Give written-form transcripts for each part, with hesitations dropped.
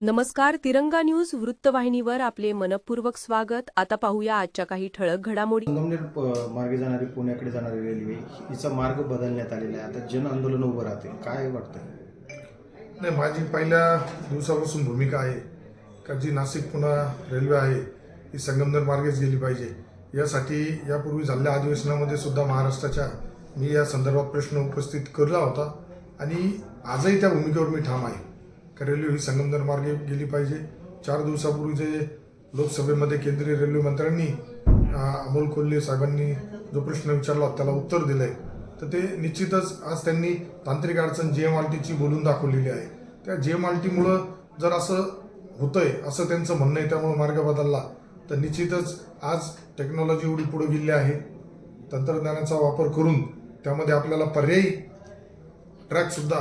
नमस्कार. तिरंगा न्यूज वृत्तवाहिनीवर आपले मनपूर्वक स्वागत. आता पाहूया आजच्या काही ठळक घडामोडी. संगमनेर मार्गे जाणारी पुण्याकडे जाणारी रेल्वे हिचा मार्ग बदलण्यात आलेला आहे. आता जन आंदोलन उभं राहते, काय वाटतं? नाही, माझी पहिल्या दिवसापासून भूमिका आहे का जी नाशिक पुणे रेल्वे आहे ही संगमनेर मार्गेच गेली पाहिजे. यासाठी यापूर्वी झालेल्या अधिवेशनामध्ये सुद्धा महाराष्ट्राच्या मी या संदर्भात प्रश्न उपस्थित केला होता आणि आजही त्या भूमिकेवर मी ठाम आहे का रेल्वे ही संगमनेर मार्गे गेली पाहिजे. 4 दिवसापूर्वी जे लोकसभेमध्ये केंद्रीय रेल्वे मंत्र्यांनी अमोल कोल्हे साहेबांनी जो प्रश्न विचारला त्याला उत्तर दिलंय, तर ते निश्चितच आज त्यांनी तांत्रिक अडचण JMRTची बोलून दाखवलेली आहे. त्या JMRTमुळं जर असं होतंय असं त्यांचं म्हणणं आहे, त्यामुळे मार्ग बदलला तर निश्चितच आज टेक्नॉलॉजी एवढी पुढे गेली आहे, तंत्रज्ञानाचा वापर करून त्यामध्ये आपल्याला पर्यायी ट्रॅकसुद्धा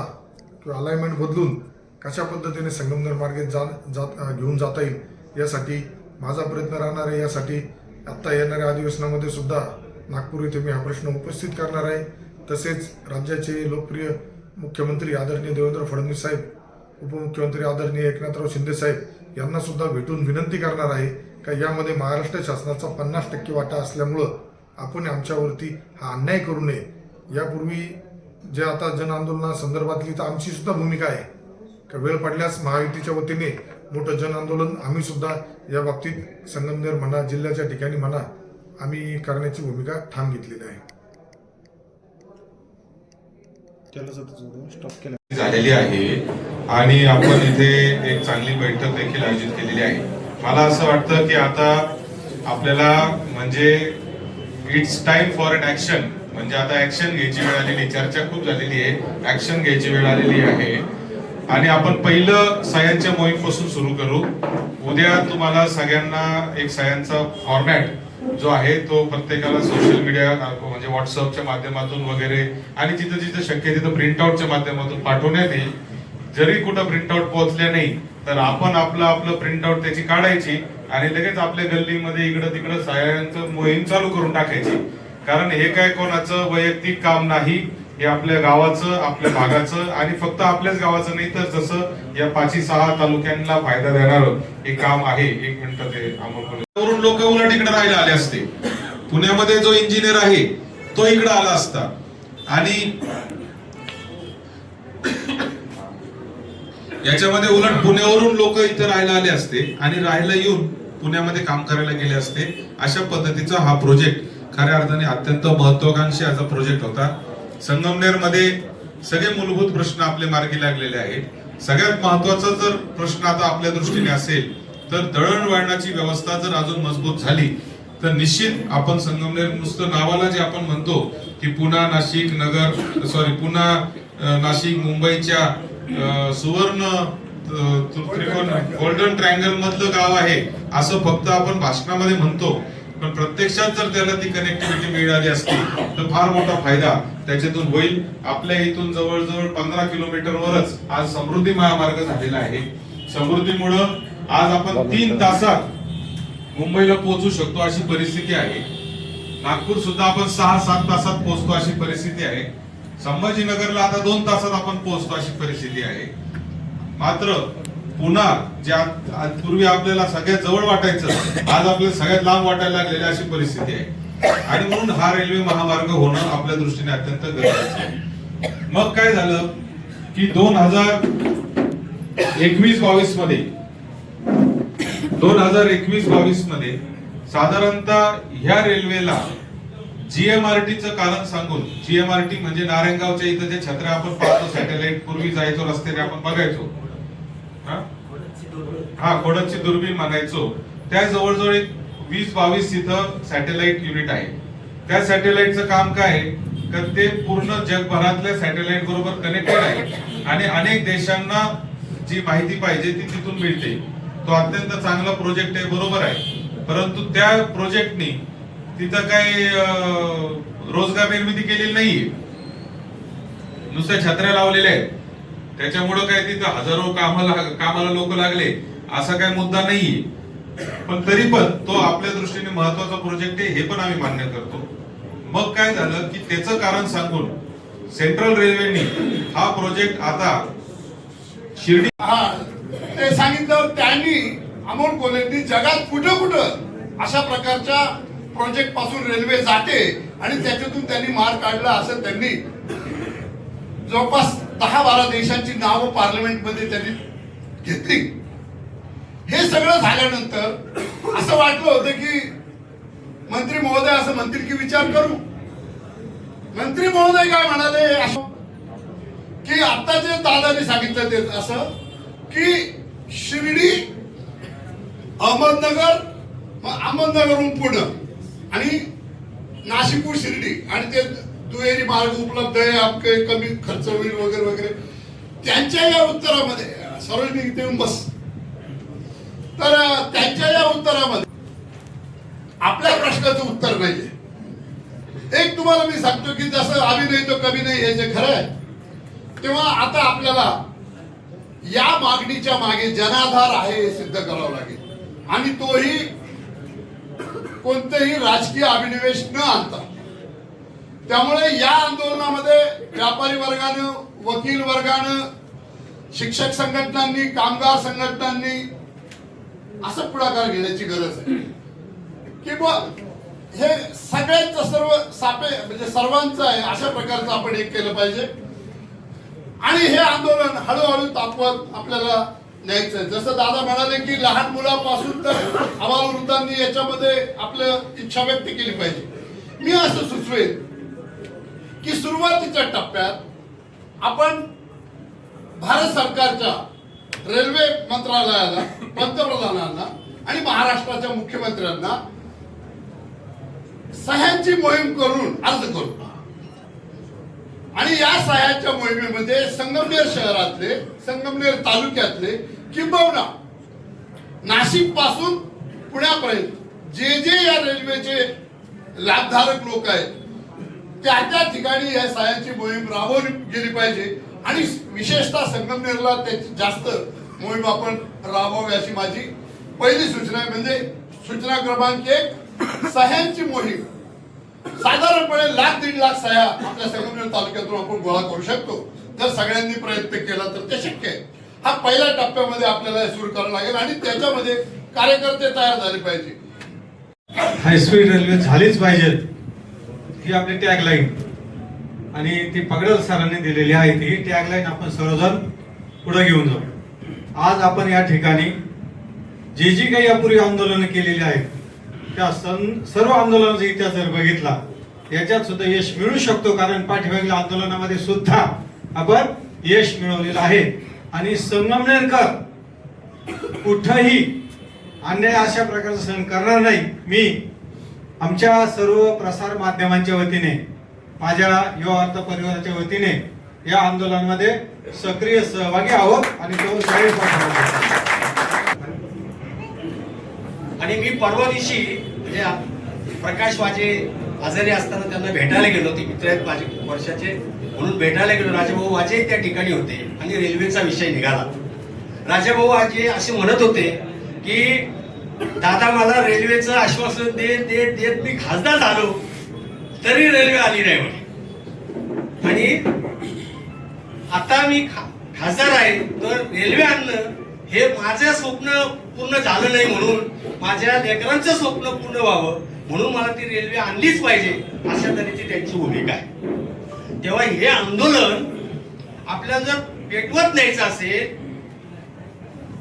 किंवा अलाइनमेंट बदलून कशा पद्धतीने संगमनेर मार्गे घेऊन जाता येईल यासाठी माझा प्रयत्न राहणार आहे. यासाठी आत्ता येणाऱ्या अधिवेशनामध्ये सुद्धा नागपूर येथे मी हा प्रश्न उपस्थित करणार आहे. तसेच राज्याचे लोकप्रिय मुख्यमंत्री आदरणीय देवेंद्र फडणवीस साहेब, उपमुख्यमंत्री आदरणीय एकनाथराव शिंदे साहेब यांना सुद्धा भेटून विनंती करणार आहे का यामध्ये महाराष्ट्र शासनाचा 50% वाटा असल्यामुळं आपण आमच्यावरती हा अन्याय करू नये. यापूर्वी जे आता जन आंदोलनासंदर्भातली तर आमची सुद्धा भूमिका आहे का वेळ पडल्यास महायुतीच्या वतीने मोठं जन आंदोलन आम्ही सुद्धा या बाबतीत संगमनेर म्हणा, जिल्ह्याच्या ठिकाणी म्हणा, आम्ही करण्याची भूमिका ठाम घेतलेली आहे. झालेली आहे आणि आपण इथे एक चांगली बैठक देखील आयोजित केलेली आहे. मला असं वाटतं की आता आपल्याला म्हणजे it's time for an action, म्हणजे आता ऍक्शन घ्यायची वेळ आलेली. चर्चा खूप झालेली आहे, ऍक्शन घ्यायची वेळ आलेली आहे आणि आपण पहिलं सह्यांच्या मोहीमपासून सुरू करू. उद्या तुम्हाला सगळ्यांना एक सह्यांचा फॉर्मॅट जो आहे तो प्रत्येकाला सोशल मीडिया म्हणजे व्हॉट्सअपच्या माध्यमातून वगैरे आणि जिथं जिथं शक्य तिथं प्रिंटआउटच्या माध्यमातून पाठवण्यात येईल. जरी कुठं प्रिंटआउट पोहोचल्या नाही तर आपण आपलं प्रिंटआउट त्याची काढायची आणि लगेच आपल्या गल्लीमध्ये इकडं तिकडं सह्यांचं मोहीम चालू करून टाकायची. कारण हे काय कोणाचं वैयक्तिक काम नाही, हे आपल्या गावाचं, आपल्या भागाचं आणि फक्त आपल्याच गावाचं नाही तर जसं या 5-6 तालुक्यांना फायदा देणारं हे काम आहे. 1 मिनिट ते अमोल लोक उलट इकडे राहायला आले असते. पुण्यामध्ये जो इंजिनियर आहे तो इकडे आला असता आणि याच्यामध्ये उलट पुण्यावरून लोक इथे राहायला आले असते आणि राहायला येऊन पुण्यामध्ये काम करायला गेले असते. अशा पद्धतीचा हा प्रोजेक्ट खऱ्या अर्थाने अत्यंत महत्वाकांक्षी असा प्रोजेक्ट होता. संगमनेर मध्ये सगळे मूलभूत प्रश्न आपले मार्गी लागलेले आहेत. सगळ्यात महत्वाचा जर प्रश्न आता आपल्या दृष्टीने असेल तर दळणवळणाची व्यवस्था जर अजून मजबूत झाली तर निश्चित आपण संगमनेर नुसतं नावाला जे आपण म्हणतो की पुणा नाशिक मुंबईच्या सुवर्ण त्रिकोण गोल्डन ट्रायंगल मधलं गाव आहे असं फक्त आपण भाषणामध्ये म्हणतो, पण प्रत्यक्षात जर त्याला ती कनेक्टिव्हिटी मिळाली असती तर फार मोठा फायदा त्याच्यातून होईल. आपल्या इथून जवळजवळ 15 किलोमीटरवरच आज समृद्धी महामार्ग झालेला आहे. समृद्धीमुळं आज आपण 3 तासात मुंबईला पोहोचू शकतो अशी परिस्थिती आहे. नागपूर सुद्धा आपण 6-7 तासात पोहोचतो अशी परिस्थिती आहे. संभाजीनगरला आता 2 तासात आपण पोहोचतो अशी परिस्थिती आहे. मात्र पुन्हा ज्या पूर्वी आपल्याला सगळ्यात जवळ वाटायचं आज आपल्याला सगळ्यात लांब वाटायला लागलेली अशी परिस्थिती आहे आणि म्हणून हा रेल्वे महामार्ग होणं आपल्या दृष्टीने अत्यंत गरजेचं आहे. मग काय झालं की 2021-22 मध्ये साधारणतः ह्या रेल्वेला JMRTचं कारण सांगून, JMRT म्हणजे नारायणगावच्या इथं जे छत्र्या आपण पाहतो सॅटेलाइट, पूर्वी जायचो रस्त्याने आपण बघायचो, खोडदची दुर्बीण म्हणायचो, त्या जवळजवळ 20-22 इथं सॅटेलाइट युनिट आहे. त्या सॅटेलाइटचं काम काय आहे तर ते पूर्ण जगभरातल्या सॅटेलाइट बरोबर कनेक्टेड आहे आणि अनेक देशांना जी माहिती पाहिजे ती तिथून मिळते. तो अत्यंत चांगला प्रोजेक्ट आहे, बरोबर आहे. परंतु त्या प्रोजेक्टनी तिथं काही रोजगार निर्मिती केलेली नाहीये, नुसत्या छत्र्या लावलेल्या आहेत. त्याच्यामुळे काय तिथं हजारो कामाला लोक लागले असा काही मुद्दा नाहीये. पण तरी पण तो आपल्या दृष्टीने महत्वाचा प्रोजेक्ट आहे हे पण आम्ही मान्य करतो. मग काय झालं की त्याचं कारण सांगून सेंट्रल रेल्वेनी हा प्रोजेक्ट आता शिर्डी ते सांगितल्यावर त्यांनी अमोल कोल्हेंनी जगात कुठं कुठं अशा प्रकारच्या प्रोजेक्ट पासून रेल्वे जाते आणि त्याच्यातून त्यांनी मार्ग काढला असं त्यांनी जवळपास 10-12 देशांची नावं पार्लमेंटमध्ये त्यांनी घेतली. हे सगळं झाल्यानंतर असं वाटलं होतं की मंत्री महोदय असं म्हणतील की विचार करू. मंत्री महोदय काय म्हणाले की आता जे दादाने सांगितलं ते असं की शिर्डी अहमदनगर, अहमदनगरहून पुणे आणि नाशिकहून शिर्डी आणि ते दुहेरी मार्ग उपलब्ध आहे, आपके कमी खर्च होईल वगैरे वगैरे. त्यांच्या या उत्तरामध्ये सरोजनी इथे येऊन बस. तर त्यांच्या या उत्तरामध्ये आपल्या प्रश्नाचं उत्तर नाहीये. एक तुम्हाला मी सांगतो की जसं अभिनय तो कमी नाही हे जे खरं आहे, तेव्हा आता आपल्याला या मागणीच्या मागे जनाधार आहे हे सिद्ध करावं लागेल आणि तोही कोणतेही राजकीय अभिनिवेश न आणता. त्यामुळे या आंदोलनामध्ये व्यापारी वर्गानं, वकील वर्गानं, शिक्षक संघटनांनी, कामगार संघटनांनी असं पुढाकार घेण्याची गरज आहे की हे सगळ्यांचं सर्व म्हणजे सर्वांचं आहे अशा प्रकारचं आपण एक केलं पाहिजे आणि हे आंदोलन हळूहळू तापवत आपल्याला न्यायचं आहे. जसं दादा म्हणाले की लहान मुलापासून तर अबालवृद्धांनी याच्यामध्ये आपलं इच्छा व्यक्त केली पाहिजे. मी असं सुचवेन की सुरुवातीच्या टप्प्यात आपण भारत सरकारच्या रेल्वे मंत्रालयाला, पंतप्रधानांना आणि महाराष्ट्राच्या मुख्यमंत्र्यांना सह्यांची मोहीम करून अर्ज करू आणि या सह्यांच्या मोहिमेमध्ये संगमनेर शहरातले, संगमनेर तालुक्यातले किंबहुना नाशिक पासून पुण्यापर्यंत जे जे या रेल्वेचे लाभधारक लोक आहेत त्या ठिकाणी या सह्यांची मोहीम राबवली गेली पाहिजे आणि विशेषतः संगमनेरला त्याची जास्त मोहीम आपण राबवावी अशी माझी पहिली सूचना आहे. म्हणजे सूचना क्रमांक 1, सह्यांची मोहीम. साधारणपणे 1-1.5 लाख सह्या आपल्या संगमनेर तालुक्यातून आपण गोळा करू शकतो जर सगळ्यांनी प्रयत्न केला तर ते शक्य आहे. हा पहिल्या टप्प्यामध्ये आपल्याला सुरू करावं लागेल आणि त्याच्यामध्ये कार्यकर्ते तयार झाले पाहिजे. हायस्पीड रेल्वे झालीच पाहिजेत ही आपली टॅगलाईन आणि ती पगडल सरांनी दिलेली आहे. ही टॅगलाईन आपण सर्वजण पुढे घेऊन जाऊ. आज आपण या ठिकाणी जी काही यापूर्वी आंदोलनं केलेली आहेत त्या सर्व आंदोलनाचा इतिहास जर बघितला याच्यात सुद्धा यश मिळू शकतो कारण पाठीमागल्या आंदोलनामध्ये सुद्धा आपण यश मिळवलेलं आहे आणि संगमनेरकर कुठंही अन्याय अशा प्रकारचा सहन करणार नाही. मी आमच्या सर्व प्रसार माध्यमांच्या वतीने, माझ्या युवा वार्ता परिवाराच्या वतीने या आंदोलनामध्ये सक्रिय सहभागी आहोत आणि तो जाहीर आणि मी परवा दिवशी म्हणजे प्रकाश वाजे आजारी असताना त्यांना भेटायला गेलो. ते मित्र आहेत माझे वर्षाचे म्हणून भेटायला गेलो. राजाभाऊ वाजे त्या ठिकाणी होते आणि रेल्वेचा विषय निघाला. राजाभाऊ वाजे असे म्हणत होते की दादा मला रेल्वेचं आश्वासन देत मी खासदार झालो तरी रेल्वे आली नाही म्हणे आणि आता मी खासदार आहे तर रेल्वे आणणं हे माझं स्वप्न पूर्ण झालं नाही म्हणून माझ्या लेकरांचं स्वप्न पूर्ण व्हावं म्हणून मला ती रेल्वे आणलीच पाहिजे अशा तऱ्हेची त्यांची भूमिका आहे. तेव्हा हे आंदोलन आपल्याला जर पेटवत न्यायचं असेल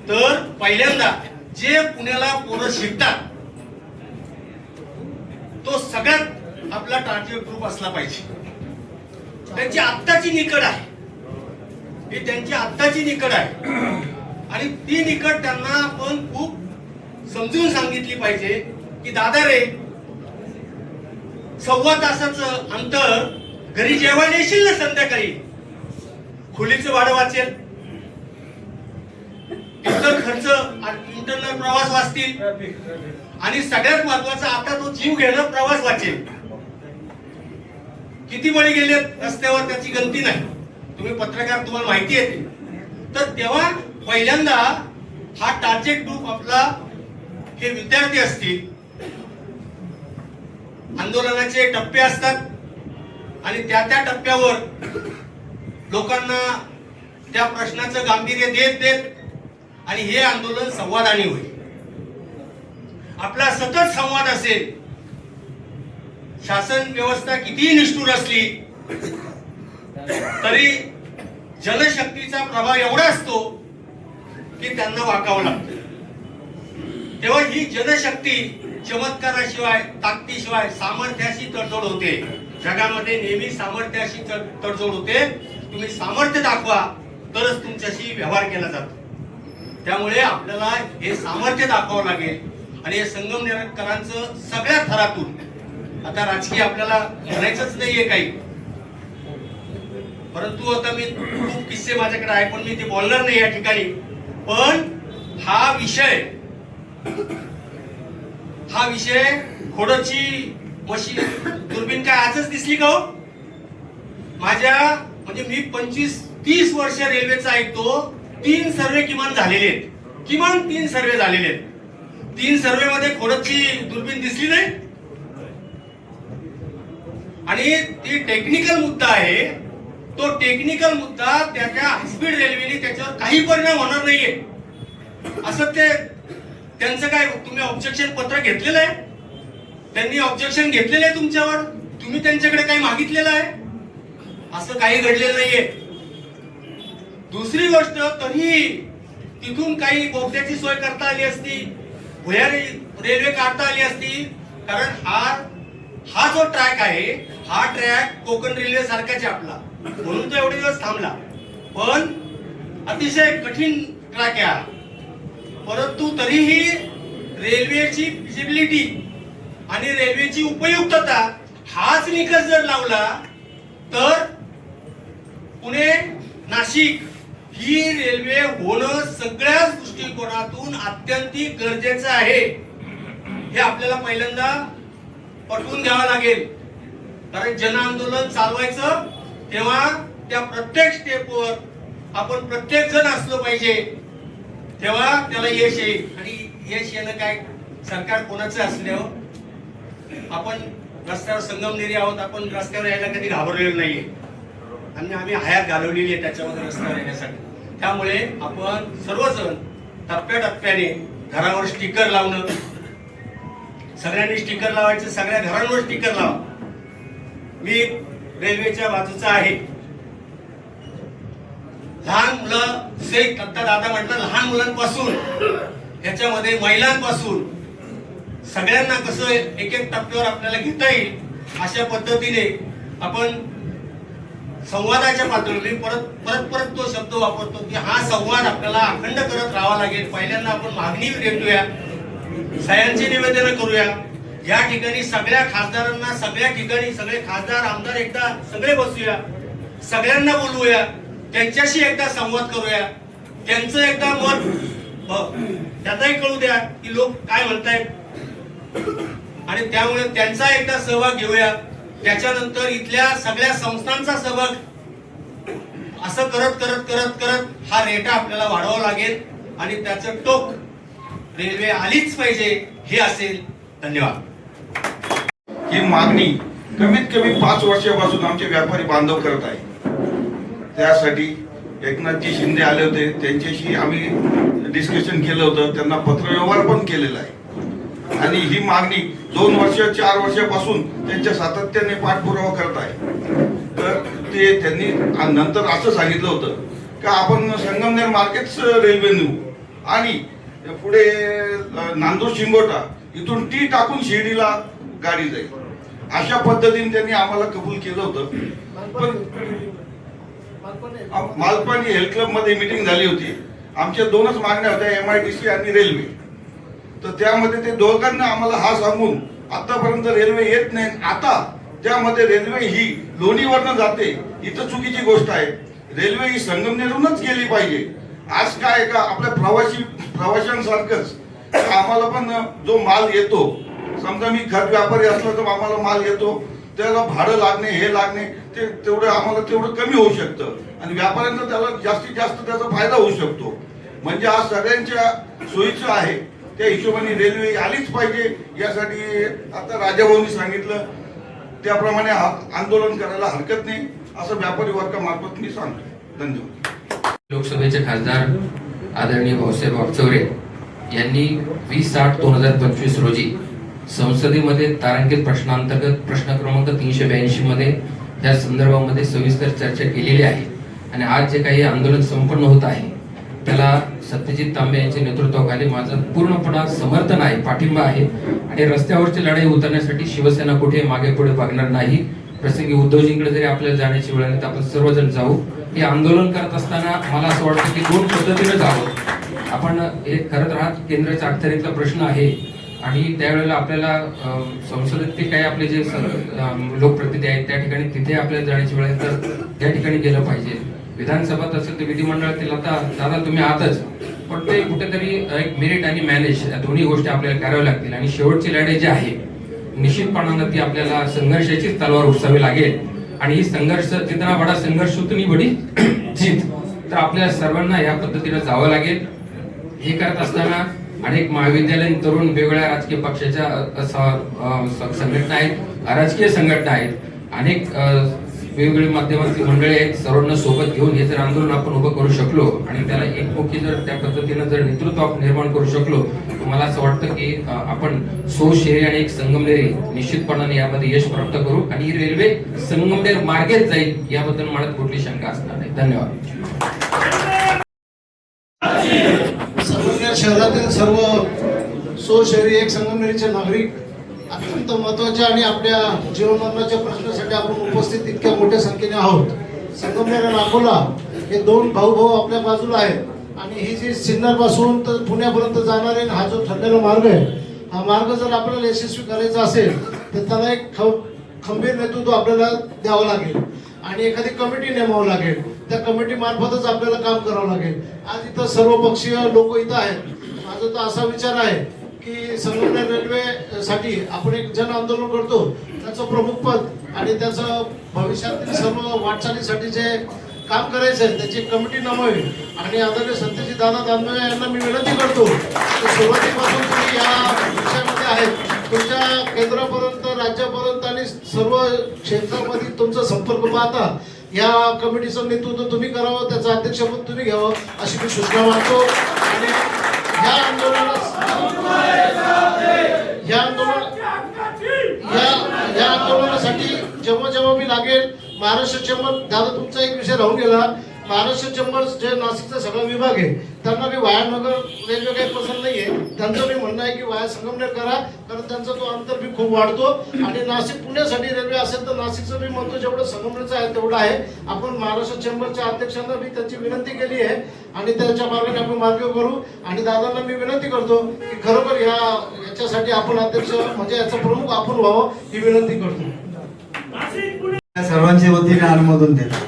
तर पहिल्यांदा जे पुण्याला पोरं शिकतात तो सगळ्यात आपला टार्गेट ग्रुप असला पाहिजे. त्यांची आत्ताची निकड आहे, ही त्यांची आत्ताची निकड आहे आणि ती निकड त्यांना आपण खूप समजून सांगितली पाहिजे की दादा रे 1.25 तासाचं अंतर घरी जेवायला येशील ना संध्याकाळी, खोलीचं भाडं वाचेल, इतर खर्च इंटरनल प्रवास वाचतील आणि सगळ्यात महत्वाचा आता तो जीव घेणं प्रवास वाचेल. किती बळी गेले रस्त्यावर त्याची गणती नाही, तुम्ही पत्रकार तुम्हाला माहिती आहे. तर तेव्हा पहिल्यांदा हा टार्गेट ग्रुप आपला हे विद्यार्थी असतील, आंदोलनाचे टप्पे असतात आणि त्या टप्प्यावर लोकांना त्या प्रश्नाचं गांभीर्य देत आणि हे आंदोलन संवादाने होईल. आपला सतत संवाद असेल. शासन व्यवस्था कितीही निष्ठुर असली तरी जनशक्तीचा प्रभाव एवढा असतो की त्यांना वाकावं लागतं. तेव्हा ही जनशक्ती चमत्काराशिवाय, ताकदीशिवाय, सामर्थ्याशी तडजोड होते. जगामध्ये नेहमी सामर्थ्याशी तडजोड होते. तुम्ही सामर्थ्य दाखवा तरच तुमच्याशी व्यवहार केला जातो. त्यामुळे आपल्याला हे सामर्थ्य दाखवावं लागेल. आणि हे संगमनेरकरांचं सगळ्या थरातून, आता राजकीय आपल्याला म्हणायचंच नाहीये काही, परंतु आता मी खूप किस्से माझ्याकडे आहे पण मी ते बोलणार नाही या ठिकाणी. पण हा विषय खोडची मशीन दुर्बीण काय आजच दिसली का हो? माझ्या म्हणजे मी 25-30 वर्ष रेल्वेचा ऐकतो. 3 सर्वे किमान झालेले आहेत. किमान 3 सर्वे झालेले आहेत. 3 सर्वे मध्ये खोडची दुर्बीण दिसली नाही. आणि ती टेक्निकल मुद्दा आहे. तो टेक्निकल मुद्दा त्याच्या हायस्पीड रेल्वेने त्याच्यावर काही परिणाम होणार नाहीये असं त्यांचं काय, तुम्ही ऑब्जेक्शन पत्र घेतलेलं आहे? त्यांनी ऑब्जेक्शन घेतलेलं आहे तुमच्यावर? तुम्ही त्यांच्याकडे काही मागितलेलं आहे? असं काही घडलेलं नाहीये. दुसरी गोष्ट, तरीही तिथून काही बोगद्याची सोय करता आली असती, भुयारी रेल्वे काढता आली असती. कारण हा जो ट्रॅक आहे, हा ट्रॅक कोकण रेल्वे सारखाच आहे आपला, म्हणून तो एवढे दिवस थांबला. पण अतिशय कठीण ट्रॅक आहे हा. परंतु तरीही रेल्वेची फिजिबिलिटी आणि रेल्वेची उपयुक्तता हाच निकष जर लावला तर पुणे नाशिक ही रेल्वे होणं सगळ्याच दृष्टिकोनातून अत्यंत गरजेचं आहे. हे आपल्याला पहिल्यांदा पटवून घ्यावं लागेल. कारण जन आंदोलन चालवायचं तेव्हा त्या प्रत्येक स्टेपवर आपण प्रत्येक जण असलो पाहिजे, तेव्हा त्याला यश येईल. आणि यश येणं काय सरकार कोणाचं असल्यावर, आपण रस्त्यावर संगमनेरी आहोत, आपण रस्त्यावर यायला कधी घाबरलेलो नाहीये आणि आम्ही हयात घालवलेली आहे त्याच्यामध्ये रस्त्यावर येण्यासाठी. त्यामुळे आपण सर्वजण टप्प्याटप्प्याने घरावर स्टिकर लावणं, सगळ्यांनी स्टिकर लावायचं, सगळ्या घरांवर स्टिकर लावा. मी रेल्वेच्या बाजूचा आहे. लहान मुलं सहित, आता दादा म्हटलं लहान मुलांपासून ह्याच्यामध्ये महिलांपासून सगळ्यांना कसं एक एक टप्प्यावर आपल्याला घेता येईल अशा पद्धतीने आपण संवादाच्या पातळीवर, मी परत तो शब्द वापरतो की हा संवाद आपल्याला अखंड करत राहावा लागेल. पहिल्यांदा आपण मागणी देतोया, सह्यांची निवेदन करूया. या ठिकाणी सगळ्या खासदारांना, सगळ्या ठिकाणी सगळे खासदार आमदार एकदा सगळे बसूया, सगळ्यांना बोलवूया, त्यांच्याशी एकदा संवाद करूया, त्यांचं एकदा मत त्याचाही कळू द्या की लोक काय म्हणतायत, आणि त्यामुळे त्यांचा एकदा सहभाग घेऊया. त्याच्यानंतर इथल्या सगळ्या संस्थांचा सहभाग, असं करत करत करत करत हा रेटा आपल्याला वाढवावा लागेल आणि त्याचं टोक रेल्वे आलीच पाहिजे हे असेल. धन्यवाद. ही मागणी कमीत कमी 5 वर्षापासून आमचे व्यापारी बांधव करत आहे. त्यासाठी एकनाथजी शिंदे आले होते, त्यांच्याशी आम्ही डिस्कशन केलं होतं, त्यांना पत्रव्यवहार पण केलेला आहे. आणि ही मागणी 2 वर्ष 4 वर्षापासून त्यांच्या सातत्याने पाठपुरावा करत आहे. तर ते त्यांनी नंतर असं सांगितलं होतं का आपण संगमनेर मार्केटच रेल्वे नेऊ आणि पुढे नांदूर शिंगोटा इथून टी टाकून शिर्डीला गाडी जाईल, अशा पद्धतीने त्यांनी आम्हाला कबूल केलं होतं. पण मालपाणी हेल्थ क्लब मध्ये मीटिंग झाली होती. आमच्या 2च मागण्या होत्या, MIDC आणि रेल्वे. तर त्यामध्ये ते दोघांना आम्हाला हा सांगून आतापर्यंत रेल्वे येत नाही. आता त्यामध्ये रेल्वे ही लोणीवरनं जाते, इथं चुकीची गोष्ट आहे. रेल्वे ही संगमनेरहूनच गेली पाहिजे. आज काय का आपल्या प्रवाशांसारखंच आम्हाला पण जो माल येतो, समजा मी खत व्यापारी असलो तर आम्हाला माल येतो, त्याला भाडं लागणे हे लागणे ते तेवढं आम्हाला तेवढं कमी होऊ शकतं आणि व्यापाऱ्यांना त्याला जास्तीत जास्त त्याचा फायदा होऊ शकतो. म्हणजे आज सगळ्यांच्या सोयीचं आहे, त्या हिशोबाने रेल्वे आलीच पाहिजे. यासाठी आता राजाभाऊंनी सांगितलं त्याप्रमाणे आंदोलन करायला हरकत नाही असं व्यापारी वर्गामार्फत मी सांगतो. धन्यवाद. लोकसभेचे खासदार आदरणीय भाऊसाहेब वागचौरे यांनी 20/8/2025 रोजी संसदेमध्ये तारांकित प्रश्नांतर्गत प्रश्न क्रमांक 382 मध्ये त्या संदर्भामध्ये सविस्तर चर्चा केलेली आहे आणि आज जे काही आंदोलन संपन्न होत आहे त्याला सत्यजित तांबे यांच्या नेतृत्वाखाली माझं पूर्णपणे समर्थन आहे, पाठिंबा आहे आणि रस्त्यावरची लढाई उतरण्यासाठी शिवसेना कुठे मागे पुढे बघणार नाही. प्रसंगी उद्धवजींकडे जरी आपल्याला जाण्याची वेळ आली तर आपण सर्वजण जाऊ. हे आंदोलन करत असताना मला असं वाटतं की दोन पद्धतीने जावं. आपण हे खरं तर हा केंद्राच्या अखत्यारीतला प्रश्न आहे आणि त्यावेळेला आपल्याला संसदेत ते काही आपले जे लोकप्रतिनिधी आहेत त्या ठिकाणी तिथे आपल्याला जाण्याची वेळ आहे तर त्या ठिकाणी गेलं पाहिजे. विधानसभात असेल तर विधिमंडळातील आता दादा तुम्ही आहातच, पण ते कुठेतरी एक मेरिट आणि मॅनेज या दोन्ही गोष्टी आपल्याला कराव्या लागतील आणि शेवटची लढाई जी आहे निश्चितपणानं ती आपल्याला संघर्षाचीच तलवार उपसावी लागेल आणि ही संघर्ष जितना बडा संघर्ष उतनी बडी जीत. तर आपल्या सर्वांना या पद्धतीने जावं लागेल. हे करत असताना अनेक महाविद्यालयीन तरुण वेगवेगळ्या राजकीय पक्षाच्या संघटना आहेत, अराजकीय संघटना आहेत, अनेक वेगवेगळी माध्यमांची मंडळी आहेत. सर्वांना सोबत घेऊन हे जर आंदोलन आपण उभं करू शकलो आणि त्याला एकमुखी जर त्या पद्धतीनं जर नेतृत्व निर्माण करू शकलो तर मला असं वाटतं की आपण सोशेरी आणि एक संगमनेरी निश्चितपणाने यामध्ये यश प्राप्त करू आणि ही रेल्वे संगमनेर मार्गेच जाईल याबद्दल मला कुठली शंका असणार नाही. धन्यवाद. संगमनेर शहरातील सर्व सोशहरी एक संगमनेरीचे नागरिक अत्यंत महत्वाच्या आणि आपल्या जीवनमरणाच्या प्रश्नासाठी आपण उपस्थित इतक्या मोठ्या संख्येने आहोत. संगमनेर आणि अकोला हे दोन भाऊ आपल्या बाजूला आहेत आणि ही जी सिन्नर पासून तर पुण्यापर्यंत जाणारे हा जो ठरलेला मार्ग आहे हा मार्ग जर आपल्याला यशस्वी करायचा असेल तर त्याला एक खंबीर नेतृत्व आपल्याला द्यावं लागेल आणि एखादी कमिटी नेमावं लागेल. त्या कमिटी मार्फतच आपल्याला काम करावं लागेल. आज इथं सर्व पक्षीय लोक इथं आहेत. माझा तर असा विचार आहे की संगमनेर रेल्वे साठी आपण एक जन आंदोलन करतो, त्याचं प्रमुख पद आणि त्याचं भविष्यातील सर्व वाटचालीसाठी जे काम करायचं आहे त्याची कमिटी नेमावी आणि आदरणीय सत्यजित दादा तांबे यांना मी विनंती करतो की सुरुवातीपासून तुम्ही या विषयामध्ये आहेत, तुमच्या केंद्रापर्यंत राज्यापर्यंत आणि सर्व क्षेत्रामध्ये तुमचा संपर्क पाहता या कमिटीचं नेतृत्व तुम्ही करावं, त्याचं अध्यक्षपद तुम्ही घ्यावं अशी मी सूचना मानतो. आणि या आंदोलनासाठी जेव्हा मी लागेल महाराष्ट्र चेंबर, दादा तुमचा एक विषय राहून गेला, महाराष्ट्र चेंबर जे नाशिकचा सगळा विभाग आहे त्यांना मी वायानगर रेल्वे काही पसंत नाहीये. त्यांचं मी म्हणणं आहे की वाया संगमनेर करा, कारण त्यांचा तो अंतर बी खूप वाढतो आणि नाशिक पुण्यासाठी रेल्वे असेल तर नाशिकचं मी म्हणतो जेवढं संगमनेरचं आहे तेवढं आहे. आपण महाराष्ट्र चेंबरच्या अध्यक्षांना मी त्यांची विनंती केली आहे आणि त्याच्या मार्गाने आपण मार्ग करू आणि दादांना मी विनंती करतो की खरोखर याच्यासाठी आपण अध्यक्ष म्हणजे याचा प्रमुख आपण व्हावं ही विनंती करतो. सर्वांच्या वतीने अनुमोदन देतो.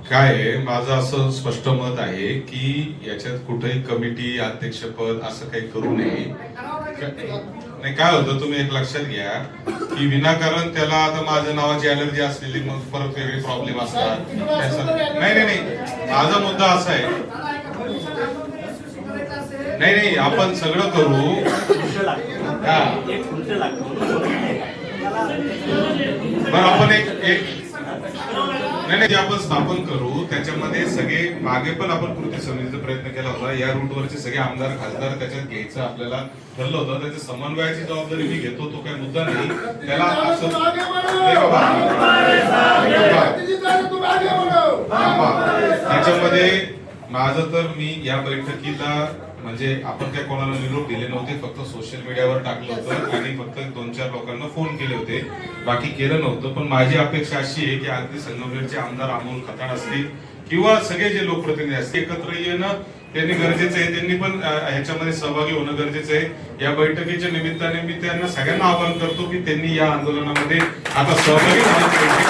काय आहे, माझं असं स्पष्ट मत आहे की याच्यात कुठेही कमिटी अध्यक्षपद असं काही करू नये. नाही काय होतं तुम्ही एक लक्षात घ्या की विनाकारण त्याला आता माझ्या नावाची अलर्जी असलेली मग परत वेगळे प्रॉब्लेम असतात. नाही माझा मुद्दा असा आहे, नाही आपण सगळं करू. बरं आपण एक नाही आपण स्थापन करू, त्याच्यामध्ये सगळे मागे पण आपण कृती समितीचा प्रयत्न केला होता. या रूटवरचे सगळे आमदार खासदार त्याच्यात घ्यायचं आपल्याला ठरलं होतं. त्याच्या समन्वयाची जबाबदारी मी घेतो, तो काही मुद्दा नाही. त्याला असं त्याच्यामध्ये माझं तर मी या बैठकीला म्हणजे आपण काय कोणाला निरोप दिले नव्हते, फक्त सोशल मीडियावर टाकलं होतं आणि फक्त 2-4 लोकांना फोन केले होते, बाकी केलं नव्हतं. पण माझी अपेक्षा अशी आहे की अगदी संगमनेरचे आमदार अमोल खताळ असतील किंवा सगळे जे लोकप्रतिनिधी असतील एकत्र येणं त्यांनी गरजेचं आहे, त्यांनी पण ह्याच्यामध्ये सहभागी होणं गरजेचं आहे. या बैठकीच्या निमित्ताने मी त्यांना सगळ्यांना आवाहन करतो की त्यांनी या आंदोलनामध्ये आता सहभागी झालं पाहिजे.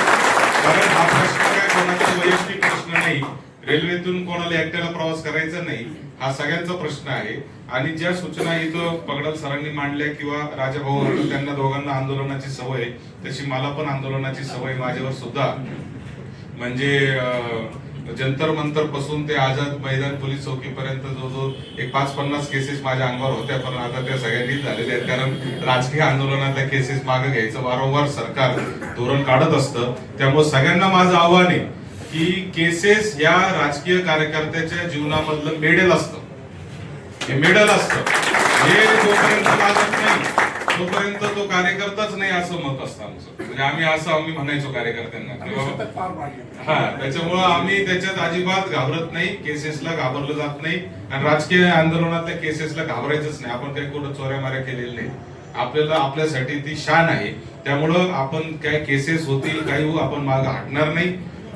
कारण हा प्रश्न काय कोणाचा वैयक्तिक प्रश्न नाही, रेल्वेतून कोणाला एकट्याला प्रवास करायचा नाही, हा सगळ्यांचा प्रश्न आहे. आणि ज्या सूचना इथं पगडाल सरांनी मांडल्या किंवा राजाभाऊ त्यांना दोघांना आंदोलनाची सवय, तशी मला पण आंदोलनाची सवय माझ्यावर सुद्धा म्हणजे जंतर मंतर पासून ते आझाद मैदान पोलीस चौकीपर्यंत जो एक 5-50 केसेस माझ्या अंगावर होत्या, पण आता त्या सगळ्यांनीच झालेल्या आहेत. कारण राजकीय आंदोलनातल्या केसेस मागे घ्यायचं वारंवार सरकार धोरण काढत असतं. त्यामुळे सगळ्यांना माझं आव्हान आहे की केसेस या राजकीय कार्यकर्त्याच्या जीवनामधलं मेडल असतं. हे मेडल असतं, हे जोपर्यंत लागत नाही तोपर्यंत तो कार्यकर्ताच नाही असं मत असतं आमचं. म्हणजे आम्ही म्हणायचो कार्यकर्त्यांना हा, त्याच्यामुळं आम्ही त्याच्यात अजिबात घाबरत नाही. केसेसला घाबरलं जात नाही आणि राजकीय आंदोलनातल्या केसेसला घाबरायचंच नाही. आपण काही कुठं चोऱ्या माऱ्या केलेल्या नाही. आपल्याला आपल्यासाठी ती शान आहे. त्यामुळं आपण काय केसेस होतील काही आपण मागं हटणार नाही.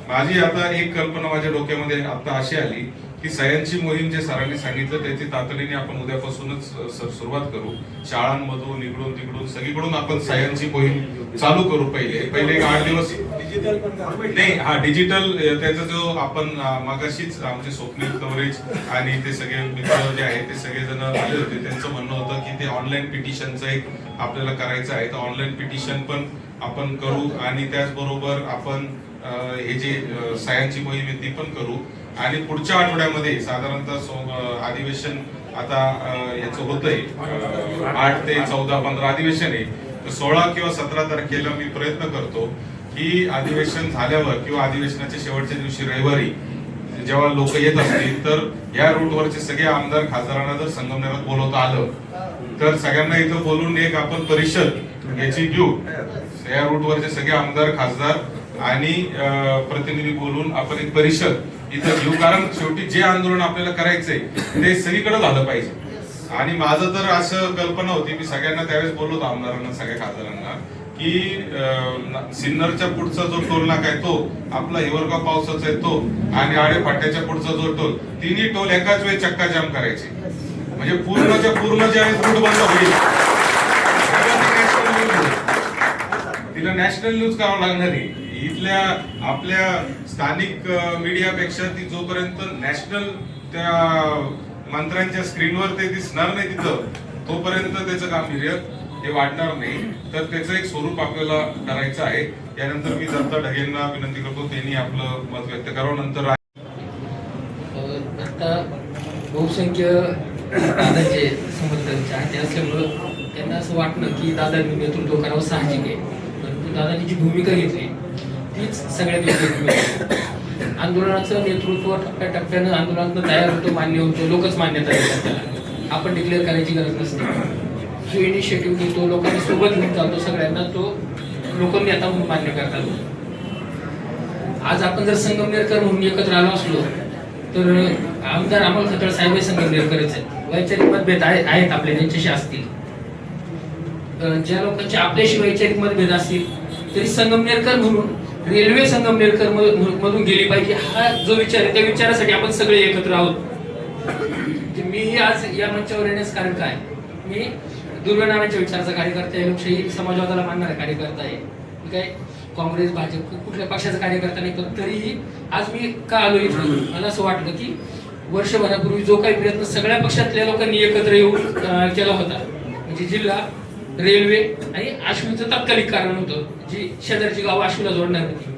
माझी आता एक कल्पना माझ्या डोक्यामध्ये आता अशी आली की सह्यांची मोहीम जे सरांनी सांगितलं त्याची तातडीने आपण उद्यापासूनच सुरुवात करू. शाळांमधून इकडून तिकडून सगळीकडून आपण सह्यांची मोहीम चालू करू. पहिले एक 8 दिवस नाही, हा डिजिटल त्याचा जो आपण मागाशीच आमचे स्वप्नील कव्हरेज आणि ते सगळे मित्र जे आहेत ते सगळेजण आले होते. त्यांचं म्हणणं होतं की ते ऑनलाईन पिटिशनचं एक आपल्याला करायचं आहे. तर ऑनलाईन पिटिशन पण आपण करू आणि त्याचबरोबर आपण हे जे सह्यांची मोहीम आहे ती पण करू. आणि पुढच्या आठवड्यामध्ये साधारणतः अधिवेशन आता याचं होतंय 8 ते 14 15 अधिवेशन आहे. तर 16 किंवा 17 तारखेला मी प्रयत्न करतो की अधिवेशन झाल्यावर किंवा अधिवेशनाच्या शेवटच्या दिवशी रविवारी जेव्हा लोक येत असतील तर या रूटवरचे सगळे आमदार खासदारांना जर संगमनेरात बोलवता आलं तर सगळ्यांना इथं बोलून एक आपण परिषद याची घेऊ. या रूटवरचे सगळे आमदार खासदार आणि प्रतिनिधी बोलून आपण एक परिषद इथं घेऊ. कारण शेवटी जे आंदोलन आपल्याला करायचंय ते सगळीकडे झालं पाहिजे. आणि माझं तर असं कल्पना होती, मी सगळ्यांना त्यावेळेस बोललो होतो आमदारांना सगळ्या खासदारांना की सिन्नरच्या पुढचा जो टोल नाका आहे तो आपला हिवरगाव पावसाचा आहे तो आणि आडे फाट्याच्या पुढचा जो टोल, तिन्ही टोल एकाच वेळी चक्का जाम करायचे. म्हणजे पूर्णच्या पूर्ण ज्यावेळेस रूट बंद होईल तिला नॅशनल न्यूज करावं लागणार आहे. इथल्या आपल्या स्थानिक मीडियापेक्षा ती जोपर्यंत नॅशनल त्या मंत्र्यांच्या स्क्रीनवर ते दिसणार नाही तिथं तोपर्यंत त्याचं गांभीर्य हे वाढणार नाही. तर त्याचं एक स्वरूप आपल्याला करायचं आहे. यानंतर मी दत्ता ढगेंना विनंती करतो त्यांनी आपलं मत व्यक्त करावं. नंतर आता बहुसंख्य दादाचे समर्थक चाहते असल्यामुळं त्यांना असं वाटलं की दादांनी नेतृत्व करावं साहजिक आहे. परंतु दादांनी जी भूमिका घेतली तीच सगळ्यात योग्य भूमिका. आंदोलनाचं नेतृत्व टप्प्याटप्प्यानं आंदोलनातनं तयार होतो, मान्य होतो, लोकच मान्यता देतात त्याला. आपण डिक्लेअर करायची गरज नसते. जो इनिशिएटिव्ह घेतो लोकांनी सोबत घेऊन चालतो सगळ्यांना तो लोकांनी आता मान्य करतात. आज आपण जर संगमनेरकर म्हणून एकत्र आलो असलो तर आमदार अमोल खताळ साहेब संगमनेरकरच आहेत. वैचारिक मतभेद आहेत आपले, त्यांच्याशी असतील. ज्या लोकांचे आपल्याशी वैचारिक मतभेद असतील तरी संगमनेरकर म्हणून रेल्वे संगमनेरकर मधून गेली पाहिजे हा जो विचार आहे त्या विचारासाठी आपण सगळे एकत्र आहोत. मीही आज या मंचावर येण्याचं कारण काय, मी दुर्गनामाच्या विचाराचा कार्यकर्ता आहे, लोकशाही समाजवादाला मानणारा कार्यकर्ता आहे. मी काय काँग्रेस भाजप कुठल्या पक्षाचा कार्यकर्ता नाही. पण तरीही आज मी का आलो इथं, मला असं वाटलं की वर्षभरापूर्वी जो काही प्रयत्न सगळ्या पक्षातल्या लोकांनी एकत्र येऊन केला होता, म्हणजे जिल्हा रेल्वे आणि आश्वीचं तात्कालिक कारण होतं, जी शेजारची गावं आश्वीला जोडणार होती.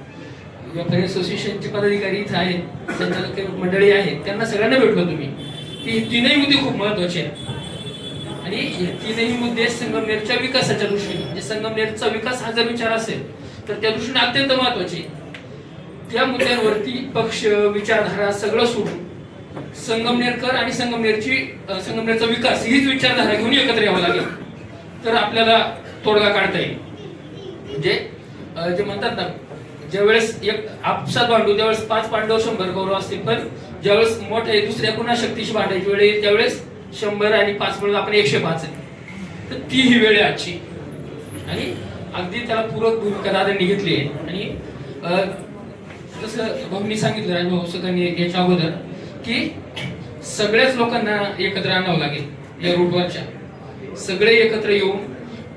व्यापारी असोसिएशनचे पदाधिकारी इथं आहेत, संचालक मंडळी आहेत, त्यांना सगळ्यांना भेटलो तुम्ही की तीनही मुद्दे खूप महत्वाचे आहेत. आणि हे तीनही मुद्दे संगमनेरच्या विकासाच्या दृष्टीने, म्हणजे संगमनेरचा विकास हा जर विचार असेल तर त्या दृष्टीने अत्यंत महत्वाचे. त्या मुद्द्यांवरती पक्ष विचारधारा सगळं सोडून संगमनेरकर आणि संगमनेरचा विकास हीच विचारधारा घेऊन एकत्र यावं लागेल तर आपल्याला तोडगा काढता येईल. म्हणजे जे म्हणतात ना, ज्यावेळेस एक आपसात भांडू त्यावेळेस 5 पांडव 100 कौरव असतील, पण ज्यावेळेस मोठे दुसऱ्या कुणा शक्तीशी भांडायची वेळ येईल त्यावेळेस 100 आणि 5 मिळून आपण 105 आहे. तर ती ही वेळ आहे आजची. आणि अगदी त्याला पूरक भूमिका दादांनी घेतली आहे. आणि जसं भाऊंनी सांगितलं, राजभाऊ सगळ्यांनी याच्या अगोदर, की सगळ्याच लोकांना एकत्र आणावं लागेल. या रूटवरच्या सगळे एकत्र येऊन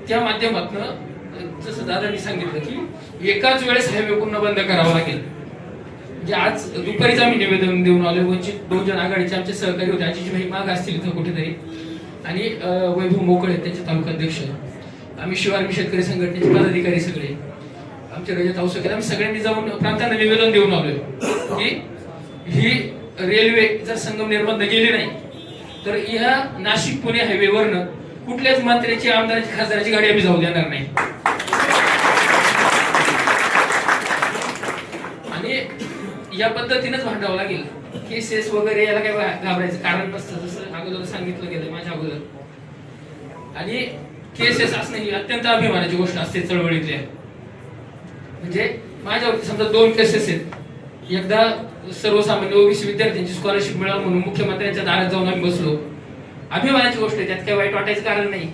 त्या माध्यमातून जसं दादांनी सांगितलं की एकाच वेळेस हायवे पूर्ण बंद करावा लागेल. म्हणजे आज दुपारीच आम्ही निवेदन देऊन आलो. वंचित बहुजन आघाडीचे आमचे सहकारी होते, आजीजी माग असतील इथं कुठेतरी, आणि वैभव मोकळे त्यांचे तालुकाध्यक्ष, आम्ही शिवारमी शेतकरी संघटनेचे पदाधिकारी सगळे, आमचे रजत औषध, आम्ही सगळ्यांनी जाऊन प्रांतांना निवेदन देऊन आलोय की ही रेल्वे जर संगमनेरमधनं गेली नाही तर या नाशिक पुणे हायवेवरनं कुठल्याच मंत्र्याची, आमदाराची, खासदाराची गाडी आम्ही जाऊ देणार नाही. आणि या पद्धतीनेच भांडावं लागेल. केसेस वगैरे याला काही घाबरायचं कारण नसतं, जसं अगोदर सांगितलं गेलं माझ्या अगोदर. आणि केसेस असणं ही अत्यंत अभिमानाची गोष्ट असते चळवळीतल्या. म्हणजे माझ्यावरती समजा 2 केसेस आहेत. एकदा सर्वसामान्य ओबीसी विद्यार्थ्यांची स्कॉलरशिप मिळावी म्हणून मुख्यमंत्र्यांच्या दारात जाऊन आम्ही बसलो. अभिमानाची गोष्ट आहे, त्यात काही वाईट वाटायचं कारण नाही.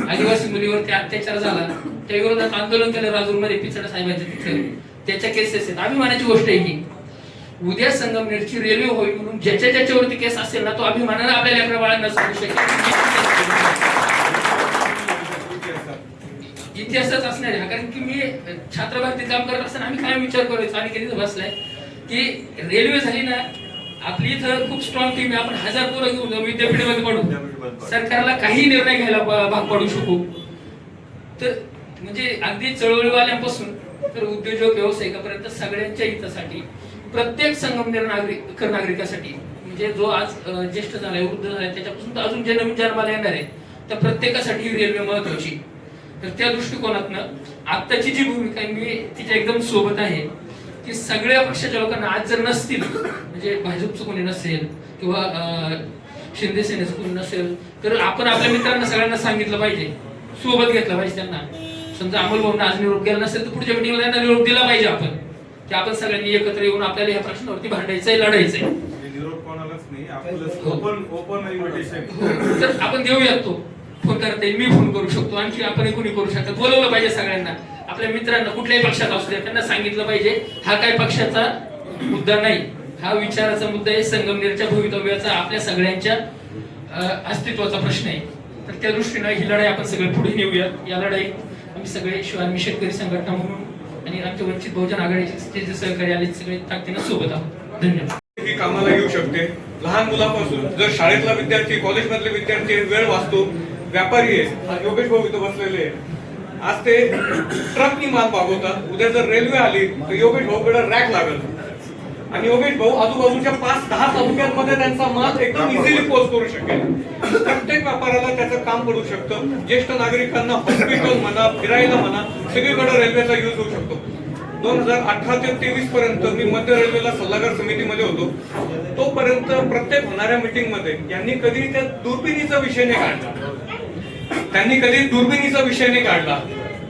आदिवासी मुलीवरती अत्याचार झाला, त्या विरोधात आंदोलन केलं राजूरमध्ये पिचड साहेबांच्या तिथे, त्याच्या केसेस आहेत. अभिमानाची गोष्ट आहे ही. उद्या संगमनेरची रेल्वे होईल म्हणून ज्याच्यावरती केस असेल ना, तो अभिमानाने आपल्या लेकरा बाळांना सांगू शकेल. इतिहासच असणार आहे. कारण की मी छात्र भरतीत काम करत असताना आम्ही काय विचार करायचो आणि कधी बसलाय की रेल्वे झाली ना, आपली इथं खूप स्ट्रॉंग टीम आहे, आपण 1000 पोरं घेऊन जाऊ, विद्यापीठामध्ये पडू, सरकारला काही निर्णय घ्यायला भाग पाडू शकू. तर म्हणजे अगदी चळवळीवाल्यांपासून तर उद्योजक व्यावसायिकापर्यंत सगळ्यांच्या हितासाठी, प्रत्येक संगमनेर नागरिकासाठी, म्हणजे जो आज ज्येष्ठ झालाय, वृद्ध झालाय, त्याच्यापासून तर अजून जे नवीन जन्माला येणार आहे त्या प्रत्येकासाठी ही रेल्वे महत्वाची. तर त्या दृष्टिकोनातनं आत्ताची जी भूमिका आहे मी तिच्या एकदम सोबत आहे की सगळ्या पक्षाच्या लोकांना आज जर नसतील, म्हणजे भाजपचं कोणी नसेल किंवा शिंदे सेनेचं कोणी नसेल, तर आपण आपल्या मित्रांना सगळ्यांना सांगितलं पाहिजे, सोबत घेतलं पाहिजे. त्यांना समजा अमोल भाऊंना आज निरोप गेला नसेल तर पुढच्या मिटिंगला त्यांना निरोप दिला पाहिजे आपण, की आपण सगळ्यांनी एकत्र येऊन आपल्याला या प्रश्नावरती भांडायचंय, लढायचंय. तर आपण देऊयात तो फोन करता येईल, मी फोन करू शकतो, आणखी आपण कोणी करू शकतो. बोलवलं पाहिजे सगळ्यांना, आपल्या मित्रांना कुठल्याही पक्षात असू द्या, त्यांना सांगितलं पाहिजे हा काय पक्षाचा मुद्दा नाही, हा विचाराचा मुद्दा आहे, संगमनेरच्या भवितव्याचा, आपल्या सगळ्यांच्या अस्तित्वाचा प्रश्न आहे. तर त्या दृष्टीने ही लढाई आपण सगळे पुढे नेऊयात. या लढाईत आम्ही सगळे शिवाजी शेतकरी संघटना म्हणून आणि आमच्या वंचित बहुजन आघाडीचे जे सहकारी आले सगळे ताकदीनं सोबत आहोत. धन्यवाद. ही कामाला येऊ शकते. लहान मुलापासून जर शाळेतला विद्यार्थी, कॉलेजमधले विद्यार्थी, वेळ वाचतो, व्यापारी आहे, योगेश भाऊ इथं बसलेले, आज ते ट्रकनी माल मागवतात. उद्या जर रेल्वे आली तर योगेश भाऊकडे रॅक लागल आणि योगेश भाऊ आजूबाजूच्या 5-10 तालुक्यांमध्ये त्यांचा माल एकदम इझिली पोहोच करू शकेल. प्रत्येक व्यापाऱ्याला त्याचं काम पडू शकतं. ज्येष्ठ नागरिकांना हॉस्पिटल म्हणा, फिरायला म्हणा, सगळीकडे रेल्वेचा यूज होऊ शकतो. 2018 ते 23 पर्यंत मी मध्य रेल्वेला सल्लागार समितीमध्ये होतो. तोपर्यंत प्रत्येक होणाऱ्या मीटिंग मध्ये यांनी कधी त्या दुर्बिणीचा विषय नाही काढला.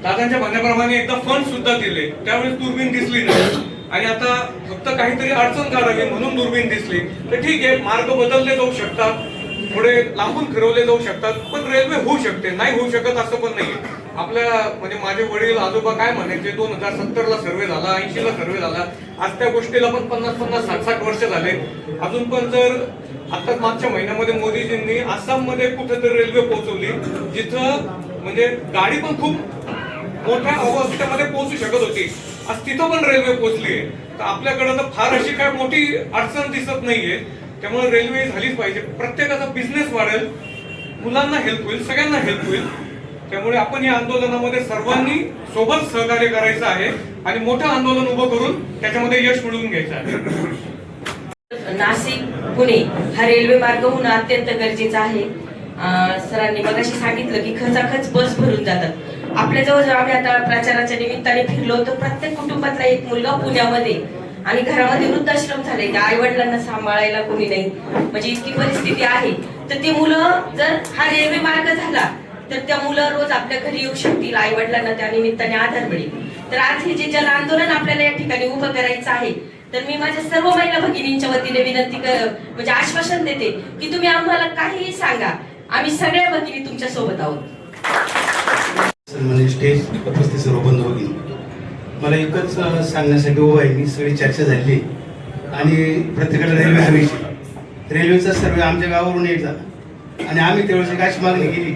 दादांच्या म्हणण्याप्रमाणे एकदा फंड सुद्धा दिले, त्यावेळेस दुर्बीण दिसली नाही. आणि आता फक्त काहीतरी अडचण काढावी म्हणून दुर्बीण दिसली तर ठीक आहे, मार्ग बदलले जाऊ शकतात, थोडे लांबून फिरवले जाऊ शकतात, पण रेल्वे होऊ शकते, नाही होऊ शकत असं पण नाही. आपल्या म्हणजे माझे वडील आजोबा काय म्हणायचे, 2070 ला सर्वे झाला, 80 ला सर्वे झाला, आज त्या गोष्टीला पण 50-50, 60-60 वर्ष झाले. अजून पण जर आता मागच्या महिन्यामध्ये मोदीजींनी आसाममध्ये कुठेतरी रेल्वे पोहोचवली, जिथं म्हणजे गाडी पण खूप मोठ्या अवस्थेमध्ये पोहोचू शकत होती, आज तिथं पण रेल्वे पोहोचली आहे. तर आपल्याकडे तर फार अशी काय मोठी अडचण दिसत नाहीये. त्यामुळे रेल्वे झालीच पाहिजे. प्रत्येकाचा बिझनेस वाढेल, मुलांना हेल्प होईल, सगळ्यांना हेल्प होईल. त्यामुळे आपण या आंदोलनामध्ये सर्वांनी सोबत सहकार्य करायचं आहे आणि मोठं आंदोलन उभं करून त्याच्यामध्ये यश मिळवून घ्यायचं आहे. नाशिक पुणे हा रेल्वे मार्ग होणं अत्यंत गरजेचा आहे. सरांनी मगाशी सांगितलं की खचाखच बस भरून जातात. आपल्या जवळ आम्ही आता प्रचाराच्या निमित्ताने फिरलो तर प्रत्येक कुटुंबातला एक मुलगा पुण्यामध्ये आणि घरामध्ये वृद्धाश्रम झाले, त्या आई वडिलांना सांभाळायला कोणी नाही, म्हणजे इतकी परिस्थिती आहे. तर ती मुलं जर हा रेल्वे मार्ग झाला तर त्या मुलं रोज आपल्या घरी येऊ शकतील, आई वडिलांना त्या निमित्ताने आधार मिळेल. तर आज हे जे जन आंदोलन आपल्याला या ठिकाणी उभं करायचं आहे, तर मी माझ्या सर्व महिला भगिनींच्या वतीने विनंती म्हणजे आश्वासन देते की तुम्ही आम्हाला काहीही सांगा, आम्ही सगळ्या भगिनी तुमच्या सोबत आहोत. स्टेज उपस्थित सर्व बंधू भगिनी, मला एकच सांगण्यासाठी उभा आहे. मी सगळी चर्चा झाली आणि प्रत्येकाला रेल्वे हवीची. रेल्वेचा सर्वे आमच्या गावावरून एक झाला आणि आम्ही त्यावेळेस एक अशी मागणी केली,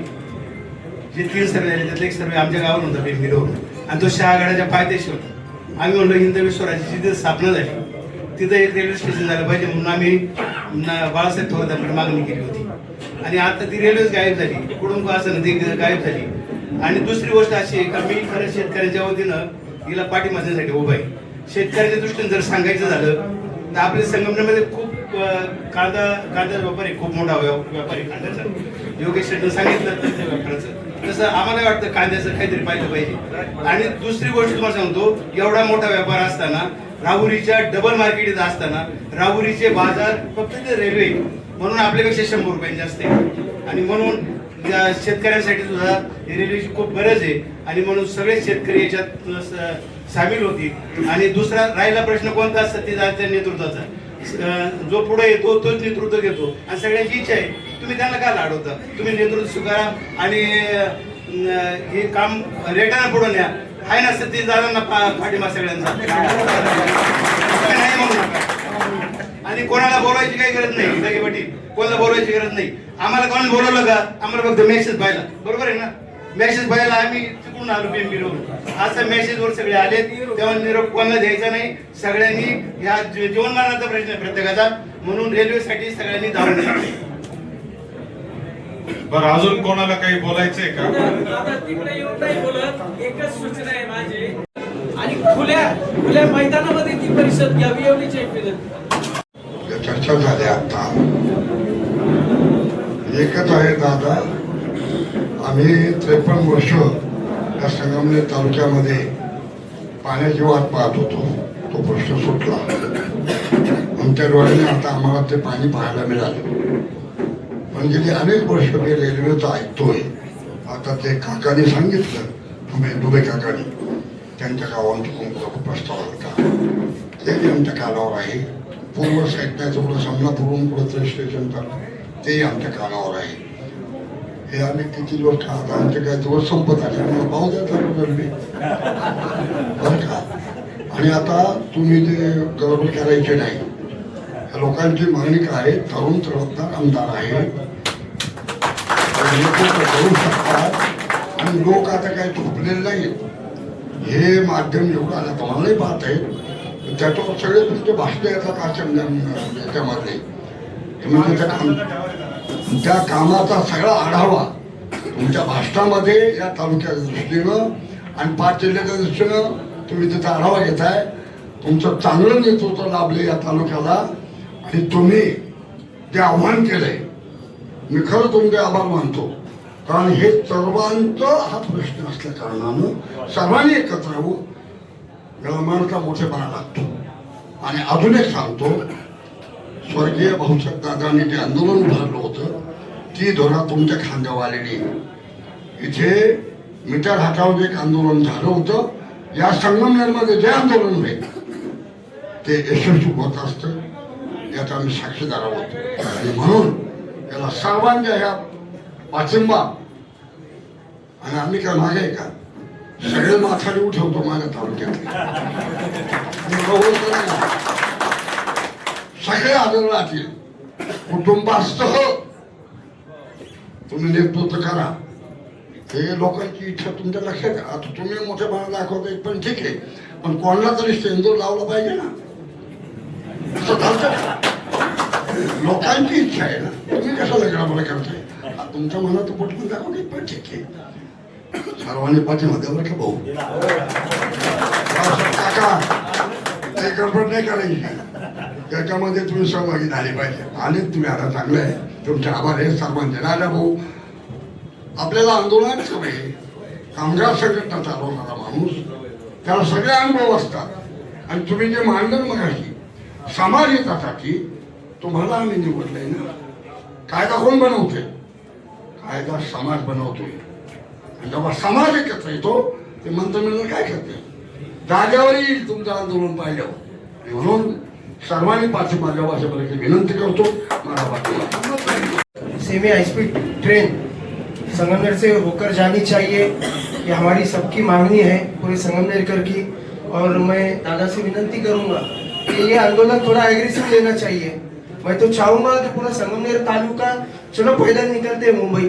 जे 3 सर्वे झाले त्यातले एक सर्वे आमच्या गावावरून होता, बेलगिरीवरून, आणि तो शहागडाच्या पायथ्याशी होता. आम्ही म्हणलो हिंदवी स्वराज्याची जिथे स्थापना झाली तिथं एक रेल्वे स्टेशन झालं पाहिजे म्हणून आम्ही बाळासाहेब थोरातांकडे मागणी केली होती. आणि आता ती रेल्वेच गायब झाली, कुठून का असं ती गायब झाली. आणि दुसरी गोष्ट अशी आहे का मी खरं शेतकऱ्यांच्या वतीनं हिला पाठिंबासाठी उभा आहे. शेतकऱ्याच्या दृष्टीने जर सांगायचं झालं तर आपल्या संगमनेरमध्ये खूप कांदा व्यापारी, खूप मोठा व्यापारी कांद्याचा, योगेश शेट्टीने सांगितलं त्या व्यापाराचं. तसं आम्हाला वाटतं कांद्याचं काहीतरी पाहिलं पाहिजे. आणि दुसरी गोष्ट तुम्हाला सांगतो, एवढा मोठा व्यापार असताना राहुरीच्या डबल मार्केट इथं असताना राहुरीचे बाजार फक्त ते रेल्वे म्हणून आपल्यापेक्षा 100 रुपये जास्त आहे आणि म्हणून या शेतकऱ्यांसाठी सुद्धा रेल्वेची खूप गरज आहे आणि म्हणून सगळे शेतकरी याच्यात सामील होतील. आणि दुसरा राहिला प्रश्न कोणता सत्तेदारच्या नेतृत्वाचा, जो पुढे येतो तोच नेतृत्व घेतो आणि सगळ्यांची इच्छा आहे, तुम्ही त्यांना का लाडवता, तुम्ही नेतृत्व स्वीकारा आणि हे काम रेटाने पुढे न्या. आहे ना सत्तेदारांना पाठिंबा सगळ्यांचा, नाही म्हणू नका. आणि कोणाला बोलायची काही गरज नाही, जागेपाठी कोणाला बोलायची गरज नाही. आम्हाला कोण बोलवलं का, आम्हाला फक्त मेसेज पाहिला, बरोबर आहे ना, मेसेज पाहिला आम्ही तिकडून आलो पिंपरीवरून. असं मेसेजवर सगळे आले, तेव्हा निरोप कोणाला द्यायचा नाही. सगळ्यांनी या जीवनमानाचा प्रश्न आहे प्रत्येकाचा, म्हणून रेल्वेसाठी सगळ्यांनी धावून द्यायचे. बरं, अजून कोणाला काही बोलायचंय का? तिकडे येऊन नाही बोलत, एकच सूचना आहे माझी, आणि खुल्या मैदानामध्ये ती परिषद घ्यावी एवढीच एक विनंती. चर्चा झाल्या आता एकच आहे दादा, आम्ही 53 वर्ष या संगमनेर तालुक्यामध्ये पाण्याची वाट पाहत होतो. तो प्रश्न सुटला, आमच्या डोळ्याने आता आम्हाला ते पाणी पाहायला मिळालं. पण गेली अनेक वर्ष मी रेल्वेचं ऐकतोय. आता ते काकाने सांगितलं, दुबे काकाने, त्यांच्या गावांची कुंकू प्रस्ताव होता, ते आमच्या कानावर आहे. पूर्व साहित्याचं पुढं समनापूर्वून पुढं स्टेशन चाललं, तेही आमच्या कानावर आहे. हे आम्ही किती दिवस आता आमचे काय दिवस संपत आले, आम्हाला पाहू द्या रेल्वे बरं का. आणि आता तुम्ही ते गडबड करायचे नाही. लोकांची मागणी काय आहे, तरुण तडफदार आमदार आहे, करू शकतात आणि लोक आता काही झोपलेले नाहीत. हे माध्यम एवढं आलं तुम्हालाही पाहत आहेत, त्याच्यावर सगळे तुमचे भाषण येतात याच्यामधले. तुम्ही त्या कामाचा सगळा आढावा तुमच्या भाषणामध्ये या तालुक्याच्या दृष्टीनं आणि 5 जिल्ह्याच्या दृष्टीनं तुम्ही त्याचा आढावा घेताय. तुमचं चांगलं नेतृत्व लाभले या तालुक्याला आणि तुम्ही जे आव्हान केलंय, मी खरं तुमचे आभार मानतो. कारण हे सर्वांचा हा प्रश्न असल्या कारणानं सर्वांनी एकत्र राहू माणसा मोठेपणा लागतो. आणि अजून एक सांगतो, स्वर्गीय भाऊसाहेब दादांनी जे आंदोलन उभारलं होतं, ती धोरण तुमच्या खांद्यावर आलेली. इथे मीटर हातावर एक आंदोलन झालं होतं, या संगमनेरमध्ये जे आंदोलन होईल ते यशस्वी होत असतं, याचा आम्ही साक्षीदार आहोत. आणि म्हणून याला सर्वांच्या ह्या पाठिंबा. आणि आम्ही काय मागे आहे का, सगळे माथाडी उठवतो माझ्या तालुक्यात, सगळे आदर राहतील, कुटुंबासह तुम्ही नेतृत्व करा. हे लोकांची इच्छा तुमच्या लक्षात आहे. आता तुम्ही मोठेपणा दाखवताय पण ठीक आहे, पण कोणाला तरी सेंदूर लावला पाहिजे ना, असं चालतं. लोकांची इच्छा आहे ना, तुम्ही कशाला गडबड करताय. तुमच्या मनात पटकून दाखवते पण ठीक आहे. सर्वांनी पाठीमध्ये बरं का भाऊ काका, काही गडबड नाही करायची, त्याच्यामध्ये तुम्ही सहभागी झाले पाहिजे. आणि तुम्ही आता चांगलं आहे, तुमचे आभार आहे सर्वांचे. राजा भाऊ आपल्याला आंदोलन सवय, कामगार संघटना चालवणारा माणूस, त्याला सगळे अनुभव असतात. आणि तुम्ही जे मांडलं मगाशी समाज हितासाठी, तुम्हाला आम्ही निवडलंय ना. कायदा कोण बनवतोय, कायदा समाज बनवतोय. आणि जेव्हा समाज एकत्र येतो ते मंत्रिमंडळ काय करते, जागेवर येईल तुमचं आंदोलन पाहिल्यावर. म्हणून सर्वांनी पाठिंबा द्यावा अशा प्रकारे विनंती करतो. मला पाठिंबा. सेमी हाई स्पीड ट्रेन संगमनेर से होकर जानी चाहिए, ये हमारी सबकी मांगनी है पूरे संगमनेरकर की. और मैं दादा से विनंती करूंगा कि ये आंदोलन थोड़ा एग्रेसिव लेना चाहिए. मैं तो चाहूंगा कि पूरा संगमनेर तालुका, चलो पैदल निकलते हैं मुंबई,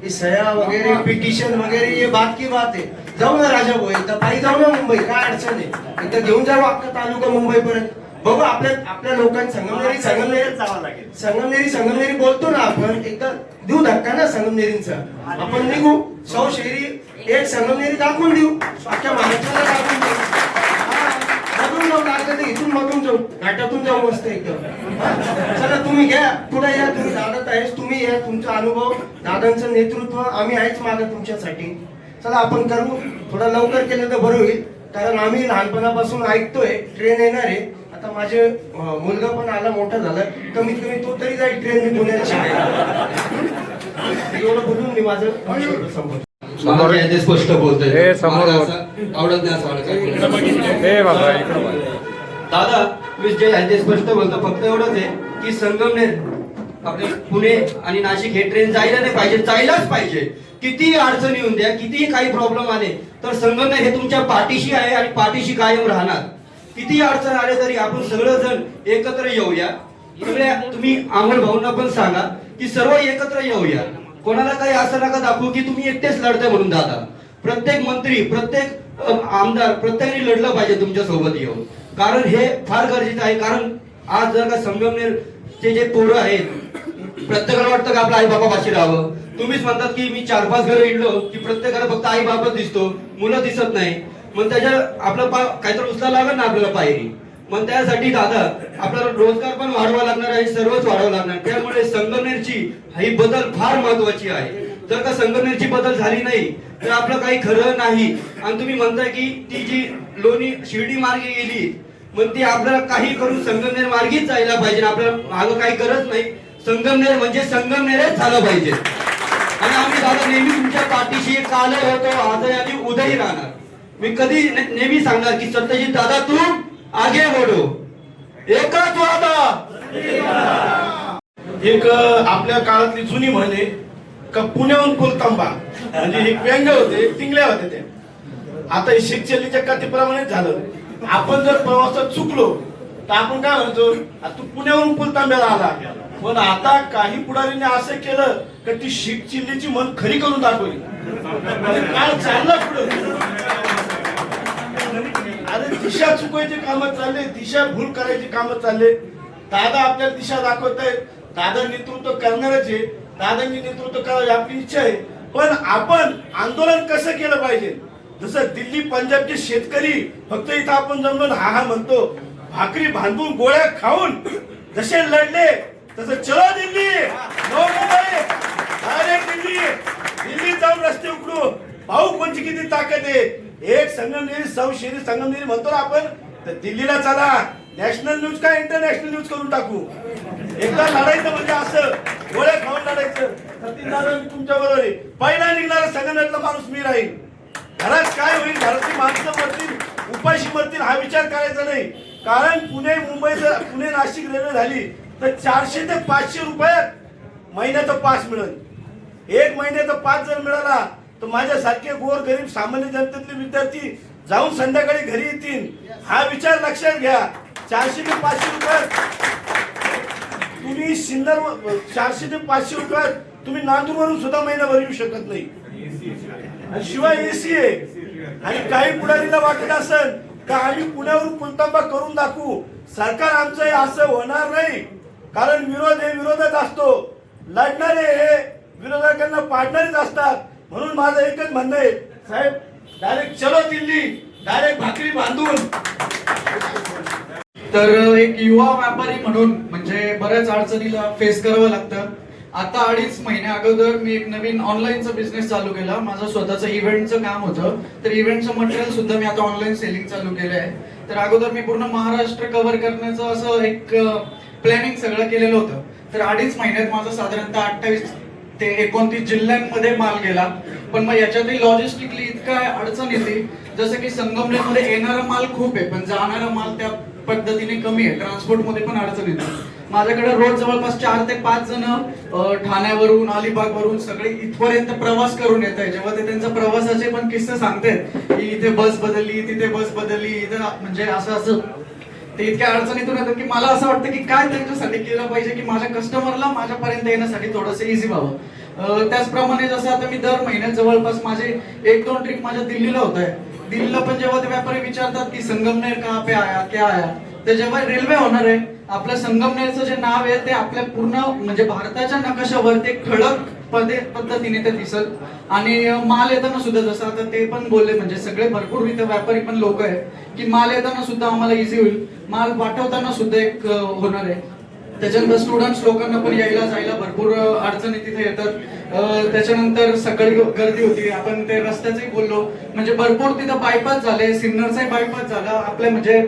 ये सया वगैरह पिटिशन वगैरह ये बात की बात है. जाऊ ना राजा भाऊ, एकदा पायी जाऊ ना मुंबई, काय अडचण आहे. एकदा घेऊन जाऊ अख्खा तालुका मुंबईपर्यंत, बघू आपल्या लोकांना संगमनेरी बोलतो ना आपण, एकदा देऊ धक्का ना संगमनेरींचा. आपण निघू 100 शहरी एक संगमनेरी दाखवून देऊ, अख्ख्या महाराष्ट्राला दाखवून देऊ. मधून जाऊ लागतं ते, इथून मधून जाऊ, घाटातून जाऊ मस्त एकदम. चला तुम्ही घ्या, पुढे या, तुम्ही दादा आहेस, तुम्ही या, तुमचा अनुभव, दादांचं नेतृत्व, आम्ही आहेच मागं तुमच्यासाठी. चला आपण करू, थोडा लवकर केलं तर बरं होईल. कारण आम्ही लहानपणापासून ऐकतोय ट्रेन येणार आहे. आता माझे मुलगा पण आला, मोठा झाला, कमीत कमी तो तरी जाईल ट्रेन पुण्याला शिकायला. एवढं बोलून मी माझं भाषण संपवतो. स्पष्ट बोलतोय आवडत दादा मी जे आहे ते स्पष्ट बोलतो. फक्त एवढंच आहे की संगमनेर आपले पुणे आणि नाशिक हे ट्रेन जायला नाही पाहिजे, जायलाच पाहिजे. किती अडचणी येऊन द्या, कितीही काही प्रॉब्लेम आले तर संगमनेर हे तुमच्या पाठीशी आहे आणि पाठीशी कायम राहणार. किती अडचण आले तरी आपण सगळेजण एकत्र येऊया. सगळ्या तुम्ही अमोल भाऊंना पण सांगा की सर्व एकत्र येऊया. कोणाला काही असं नका दाखवू की तुम्ही एकटेच लढताय म्हणून. दादा प्रत्येक मंत्री, प्रत्येक आमदार, प्रत्येकाने लढलं पाहिजे तुमच्या सोबत येऊन, कारण हे फार गरजेचं आहे. कारण आज जर का संगमनेरचे जे पोरं आहेत प्रत्येकाला वाटतं की आपला आई बाबा पाशी राहावं. तुम्हीच म्हणतात की मी 4-5 घरं इडलो की प्रत्येकाला फक्त आई बाबाच दिसतो, मुलं दिसत नाही. मग त्याच्या आपलं काहीतरी उचला लागेल ना आपल्याला पायरी. मग त्यासाठी दादा आपल्याला रोजगार पण वाढवा लागणार आहे, सर्वच वाढवावं लागणार. त्यामुळे संगमनेरची ही बदल फार महत्वाची आहे. जर का संगमनेरची बदल झाली नाही तर आपलं काही खरं नाही. आणि तुम्ही म्हणताय की ती जी लोणी शिर्डी मार्गे गेली, मग ती आपल्याला काही करून संगमनेर मार्गीच जायला पाहिजे. आपल्याला मागं काही गरज नाही. संगमनेर म्हणजे संगमनेरच झालं पाहिजे. आणि आम्ही दादा नेहमी तुमच्या पाठीशी काल होतो, आजही आणि उद्याही राहणार. मी कधी नेहमी सांगणार की सत्यजित दादा तू आगे बढो, एकच वादा. एक आपल्या काळातली जुनी म्हण आहे का पुण्याहून कुलतांबा, म्हणजे हे व्यंग होते, टिंगल्या होते ते. आता हे शेकचल्लीच्या कथेप्रमाणे झालं. आपण जर प्रवासात चुकलो तर आपण काय म्हणतो, तू पुण्यावरून कुलतांब्याला आला. पण आता काही पुढारीने असं केलं की ती शीख चिल्लीची मन खरी करून दाखवली. काळ चालला पुढे. अरे दिशा चुकवायची कामं चालले, दिशा भूल करायची कामं चालले. दादा आपल्याला दिशा दाखवत आहेत, दादा नेतृत्व करणारच आहे, दादांनी नेतृत्व करायची आपली इच्छा आहे. पण आपण आंदोलन कसं केलं पाहिजे. जसं दिल्ली पंजाबचे शेतकरी फक्त इथं आपण जमून हा हा म्हणतो, भाकरी बांधून गोळ्या खाऊन जसे लढले तसं चलो दिल्ली, नो मुंबई, डायरेक्ट दिल्ली. दिल्लीत जाऊन रस्ते उघडू, पाहू कोणची किती ताकद आहे. एक संगमनेरी सौशेरी संगमनेरी म्हणतो ना आपण, तर दिल्लीला चला. नॅशनल न्यूज काय इंटरनॅशनल न्यूज करून टाकू. एकदा लढायचं म्हणजे असं गोळ्या खाऊन लढायचं. सतीश दादा मी तुमच्या बरोबर आहे. पहिला निघणारा संगमनेरला माणूस मी राहील. घरात काय होईल, घरातली माणसं मरतील, उपाशी मरतील हा विचार करायचा नाही. कारण पुणे मुंबई जर पुणे नाशिक रेल्वे झाली तर 400 ते 500 रुपयात महिन्याचा पास मिळेल. एक महिन्याचा पास जर मिळाला तर माझ्यासारखे गोर गरीब सामान्य जनतेतले विद्यार्थी जाऊन संध्याकाळी घरी येतील. हा विचार लक्षात घ्या. 400 ते 500 रुपयात तुम्ही सिन्नर, 400 ते 500 रुपयात तुम्ही नांदूरवरून सुद्धा महिनाभर येऊ शकत नाही. आणि शिवाय एसी आहे. आणि काही पुढारीला वाटत असेल का आम्ही पुण्यावरून कुलतांबा करून दाखवू. सरकार आमचं असं होणार नाही. कारण विरोध हे विरोधच असतो, लढणारे हे विरोधकांना पाडणारेच असतात. म्हणून माझं एकच म्हणणं आहे साहेब, डायरेक्ट चलो दिल्ली, डायरेक्ट भाकरी बांधून. तर एक युवा व्यापारी म्हणून म्हणजे बऱ्याच अडचणीला फेस करावं लागतं. आता 2.5 महिने अगोदर मी एक नवीन ऑनलाईनचा बिझनेस चालू केला. माझं स्वतःचं इव्हेंटचं काम होतं, तर इव्हेंटचं मटेरियल सुद्धा मी आता ऑनलाईन सेलिंग चालू केलं आहे. तर अगोदर मी पूर्ण महाराष्ट्र कव्हर करण्याचं असं एक प्लॅनिंग सगळं केलेलं होतं. तर 2.5 महिन्यात माझं साधारणतः 28 ते 29 जिल्ह्यांमध्ये माल गेला. पण मग याच्यातही लॉजिस्टिकली इतका अडचण येते, जसं की संगमनेरमध्ये येणारा माल खूप आहे पण जाणारा माल त्या पद्धतीने कमी आहे. ट्रान्सपोर्टमध्ये पण अडचण येते. माझ्याकडे रोज जवळपास 4 ते 5 जण ठाण्यावरून, अलिबागवरून सगळे इथपर्यंत प्रवास करून येत आहे. जेव्हा ते त्यांच्या प्रवासाचे पण किस्से सांगतात की इथे बस बदलली, तिथे बस बदलली, इथं म्हणजे असं ते इतक्या अडचणीतून येतात की मला असं वाटतं की काय त्यांच्यासाठी केलं पाहिजे की माझ्या कस्टमरला माझ्यापर्यंत येण्यासाठी थोडंसं इझी व्हावं. त्याचप्रमाणे जसं आता मी दर महिन्यात जवळपास माझे 1-2 ट्रिप माझ्या दिल्लीला होत आहे. दिल्लीला पण जेव्हा ते व्यापारी विचारतात की संगमनेर कहाँ पे आया, क्या आया, तर जेव्हा रेल्वे होणार आहे आपल्या संगमनेरचं जे नाव आहे ते आपल्या पूर्ण म्हणजे भारताच्या नकाशावर ते ठळक पद्धतीने ते दिसल. आणि माल येताना सुद्धा जसं आता ते पण बोलले म्हणजे सगळे भरपूर इथे व्यापारी पण लोक आहे की माल येताना सुद्धा आम्हाला इझी होईल, माल पाठवताना सुद्धा एक होणार आहे. त्याच्यानंतर स्टुडंट्स लोकांना पण यायला जायला भरपूर अडचणी तिथे येतात. त्याच्यानंतर सकाळी गर्दी होती, आपण ते रस्त्याचंही बोललो, म्हणजे भरपूर तिथं बायपास झाले, सिन्नरचाही बायपास झाला, आपल्या म्हणजे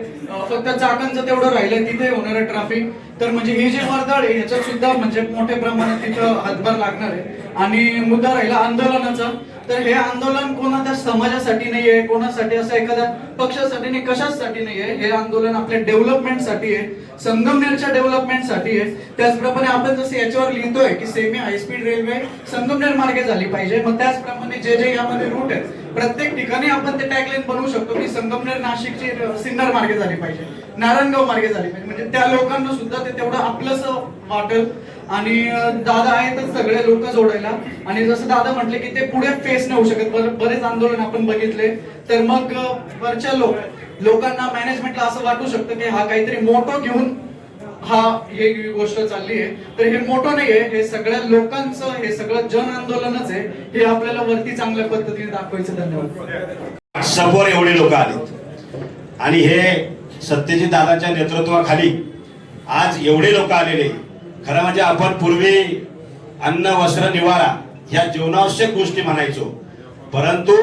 फक्त चाकणचं तेवढं राहिलंय तिथे होणारं ट्रॅफिक. तर म्हणजे ही जी वर्दळ आहे ह्याच्यात सुद्धा म्हणजे मोठ्या प्रमाणात तिथं हातभार लागणार आहे. आणि मुद्दा राहिला आंदोलनाचा, तर हे आंदोलन कोणाच्या समाजासाठी नाहीये, कोणासाठी असं एखाद्या पक्षासाठी नाही, कशासाठी नाहीये. हे आंदोलन आपल्या डेव्हलपमेंटसाठी आहे, संगमनेरच्या डेव्हलपमेंटसाठी आहे. त्याचप्रमाणे आपण जसं याच्यावर लिहितोय की सेमी हायस्पीड रेल्वे संगमनेर मार्गे झाली पाहिजे, मग त्याचप्रमाणे जे जे यामध्ये रूट आहेत प्रत्येक ठिकाणी आपण ते टॅगलाईन बनवू शकतो की संगमनेर नाशिकची सिन्नर मार्गे झाली पाहिजे, नारायणगाव मार्गे झाली पाहिजे. म्हणजे त्या लोकांना सुद्धा ते तेवढं आपलंसं वाटेल. आणि दादा आहेतच सगळे लोक जोडायला. आणि जसं दादा म्हटले की ते पुढे फेस नाही होऊ शकत, बरेच आंदोलन आपण बघितले. तर मग वरच्या लोकांना मॅनेजमेंटला असं वाटू शकतं की हा काहीतरी मोठं घेऊन ही गोष्ट चालली आहे. तर हे मोठं नाहीये, हे सगळ्या लोकांचं, हे सगळं जन आंदोलनच आहे. हे आपल्याला वरती चांगल्या पद्धतीने दाखवायचं. धन्यवाद. समोर एवढे लोक आले आणि हे सत्यजित दादांच्या नेतृत्वाखाली आज एवढे लोक आलेले. खरं म्हणजे आपण पूर्वी अन्न वस्त्र निवारा ह्या जीवनावश्यक गोष्टी म्हणायचो, परंतु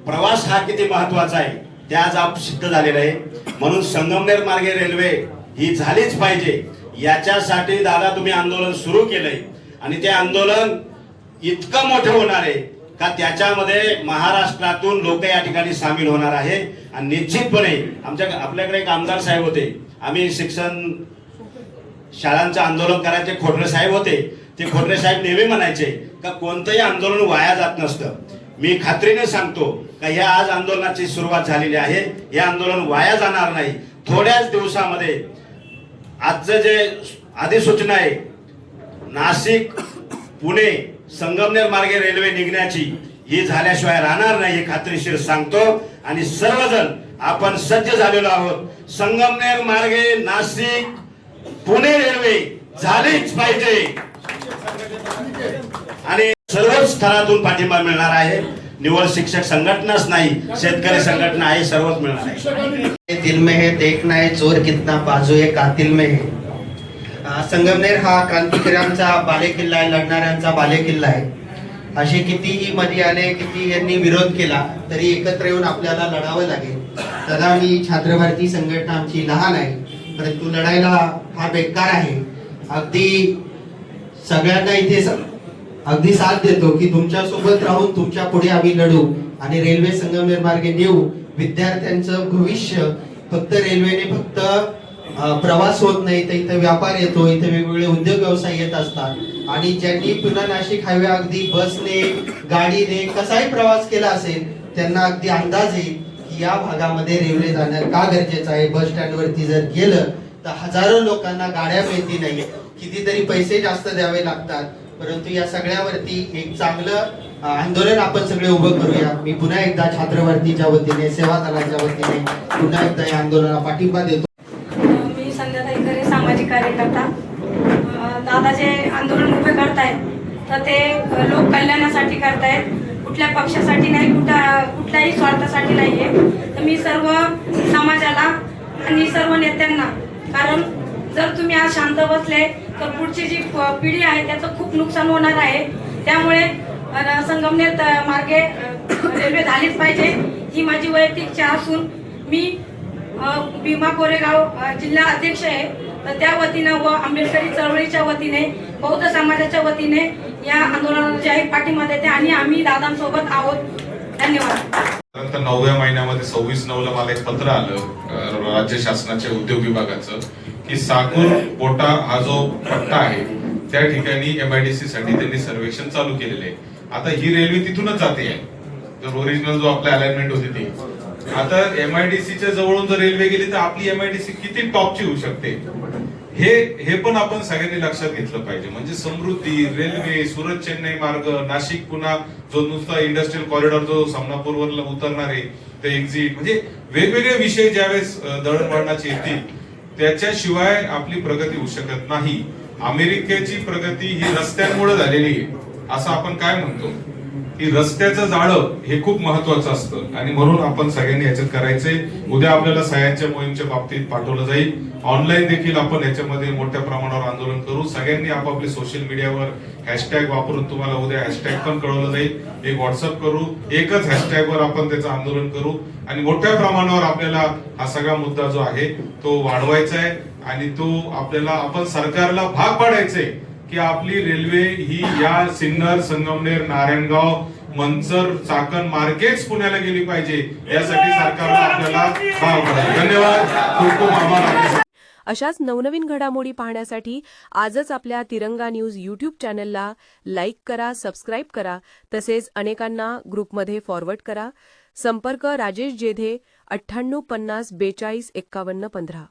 प्रवास हा किती महत्वाचा आहे ते आज आप सिद्ध झालेलं आहे. म्हणून संगमनेर मार्गे रेल्वे ही झालीच पाहिजे, याच्यासाठी दादा तुम्ही आंदोलन सुरू केलंय. आणि ते आंदोलन इतकं मोठं होणार आहे का त्याच्यामध्ये महाराष्ट्रातून लोक या ठिकाणी सामील होणार आहे. आणि निश्चितपणे आपल्याकडे एक आमदार साहेब होते, आम्ही शिक्षण शाळांचं आंदोलन करायचे, खोटरे साहेब होते. ते खोटरे साहेब नेहमी म्हणायचे का कोणतंही आंदोलन वाया जात नसतं. मी खात्रीने सांगतो का या आज आंदोलनाची सुरुवात झालेली आहे, हे आंदोलन वाया जाणार नाही. थोड्याच दिवसामध्ये आजचं जे अधिसूचना आहे नाशिक पुणे संगमनेर मार्गे रेल्वे निघण्याची, ही झाल्याशिवाय राहणार नाही हे खात्रीशीर सांगतो. आणि सर्वजण आपण सज्ज झालेलो आहोत. संगमनेर मार्गे नाशिक पुणे रेल्वे झालीच पाहिजे आणि सर्वच स्तरातून पाठिंबा मिळणार आहे. निवड शिक्षक संघटनाच नाही, शेतकरी संघटना आहे, सर्वच मिळणार आहे. दिल में है देखना है जोर कितना बाजू है कातिल में है. संगमनेर हा क्रांतिकारकांचा बालेकिल्ला आहे, लढणाऱ्यांचा बालेकिल्ला आहे. असे कितीही मध्ये आले, किती यांनी विरोध केला तरी एकत्र येऊन आपल्याला लढावं लागेल. दादा, मी छात्र भारती संघटना आमची लहान आहे, परंतु लढायला हा बेकार आहे. अगदी सगळ्यांना इथे अगदी साथ देतो की तुमच्या सोबत राहून तुमच्या पुढे आम्ही लढू आणि रेल्वे संगमनेर मार्गे नेऊ. विद्यार्थ्यांचं भविष्य फक्त रेल्वेने फक्त प्रवास होत नाही, तर इथं व्यापार येतो, इथे वेगवेगळे उद्योग व्यवसाय येत असतात. आणि ज्यांनी पुणे नाशिक हायवे अगदी बसने गाडीने कसाही प्रवास केला असेल त्यांना अगदी अंदाज येईल की या भागामध्ये रेल्वे जाणं का गरजेचं आहे. बस स्टँड वरती जर गेलं तर हजारो लोकांना गाड्या मिळती नाही, कितीतरी पैसे जास्त द्यावे लागतात. परंतु या सगळ्यावरती एक चांगलं आंदोलन आपण सगळे उभं करूया. मी पुन्हा एकदा छात्र भारतीच्या वतीने, सेवा दलाच्या वतीने पुन्हा एकदा या आंदोलनाला पाठिंबा देतो. मी संध्याताई खरे, सामाजिक कार्यकर्ता. दादा जे आंदोलन उभे करतायत तर ते लोक कल्याणासाठी करतायत, कुठल्या पक्षासाठी नाही, कुठल्याही स्वार्थासाठी नाहीये. तर मी सर्व समाजाला आणि सर्व नेत्यांना, कारण जर तुम्ही आज शांत बसले तर पुढची जी पिढी आहे त्याचं खूप नुकसान होणार आहे. त्यामुळे संगमनेर मार्गे रेल्वे झालीच पाहिजे ही माझी वैयक्तिक इच्छा असून मी भीमा कोरेगाव जिल्हा अध्यक्ष आहे. तर त्या वतीनं व आंबेडकरी चळवळीच्या वतीने, बौद्ध समाजाच्या वतीने या आंदोलनाला जे आहे पाठिंबा देते आणि आम्ही दादांसोबत आहोत. धन्यवाद. नंतर 9व्या महिन्यामध्ये 26/9 मला एक पत्र आलं राज्य शासनाच्या उद्योग विभागाचं की साकूर कोटा हा जो पट्टा आहे त्या ठिकाणी MIDC साठी त्यांनी सर्वेक्षण चालू केलेले आहे. आता ही रेल्वे तिथूनच जाते आहे, तर ओरिजिनल जो आपल्या अलाइनमेंट होती ती. आता MIDCच्या जवळून जर रेल्वे गेली तर आपली MIDC किती टॉपची होऊ शकते हे पण आपण सगळ्यांनी लक्षात घेतलं पाहिजे. म्हणजे समृद्धी रेल्वे, सुरत चेन्नई मार्ग, नाशिक पुन्हा जो नुसता इंडस्ट्रियल कॉरिडॉर जो समनापूरवर उतरणार आहे ते एक्झिट, म्हणजे वेगवेगळे विषय ज्यावेळेस दळणवळणाचे येतील त्याच्याशिवाय आपली प्रगती होऊ शकत नाही. अमेरिकेची प्रगती ही रस्त्यांमुळे झालेली आहे असं आपण काय म्हणतो, की रस्त्याचं जाळं हे खूप महत्वाचं असतं आणि म्हणून आपण सगळ्यांनी याच्यात करायचंय. उद्या आपल्याला सह्यांच्या मोहीमच्या बाबतीत पाठवलं जाईल. ऑनलाईन देखील आपण याच्यामध्ये मोठ्या प्रमाणावर आंदोलन करू. सगळ्यांनी आपापले सोशल मीडियावर हॅशटॅग वापरून तुम्हाला उद्या हॅशटॅग पण कळवलं जाईल. एक व्हॉट्सअप करू, एकच हॅशटॅगवर आपण त्याचं आंदोलन करू आणि मोठ्या प्रमाणावर आपल्याला हा सगळा मुद्दा जो आहे तो वाढवायचा आहे आणि तो आपल्याला आपण सरकारला भाग पाडायचंय की आपली रेल्वे ही या सिन्नर, संगमनेर, नारायणगाव, मंचर, चाकण मार्केट्स पुण्याला गेली पाहिजे. यासाठी सरकारला आपल्याला भाग पाडायचा. धन्यवाद. खूप खूप आभार. अशाच नवनवीन घडामोडी पाहण्यासाठी आजच आपल्या तिरंगा न्यूज यूट्यूब चॅनलला लाईक करा, सबस्क्राईब करा, तसेच अनेकांना ग्रुपमध्ये फॉरवर्ड करा. संपर्क राजेश जेधे 98 50 42 51 15.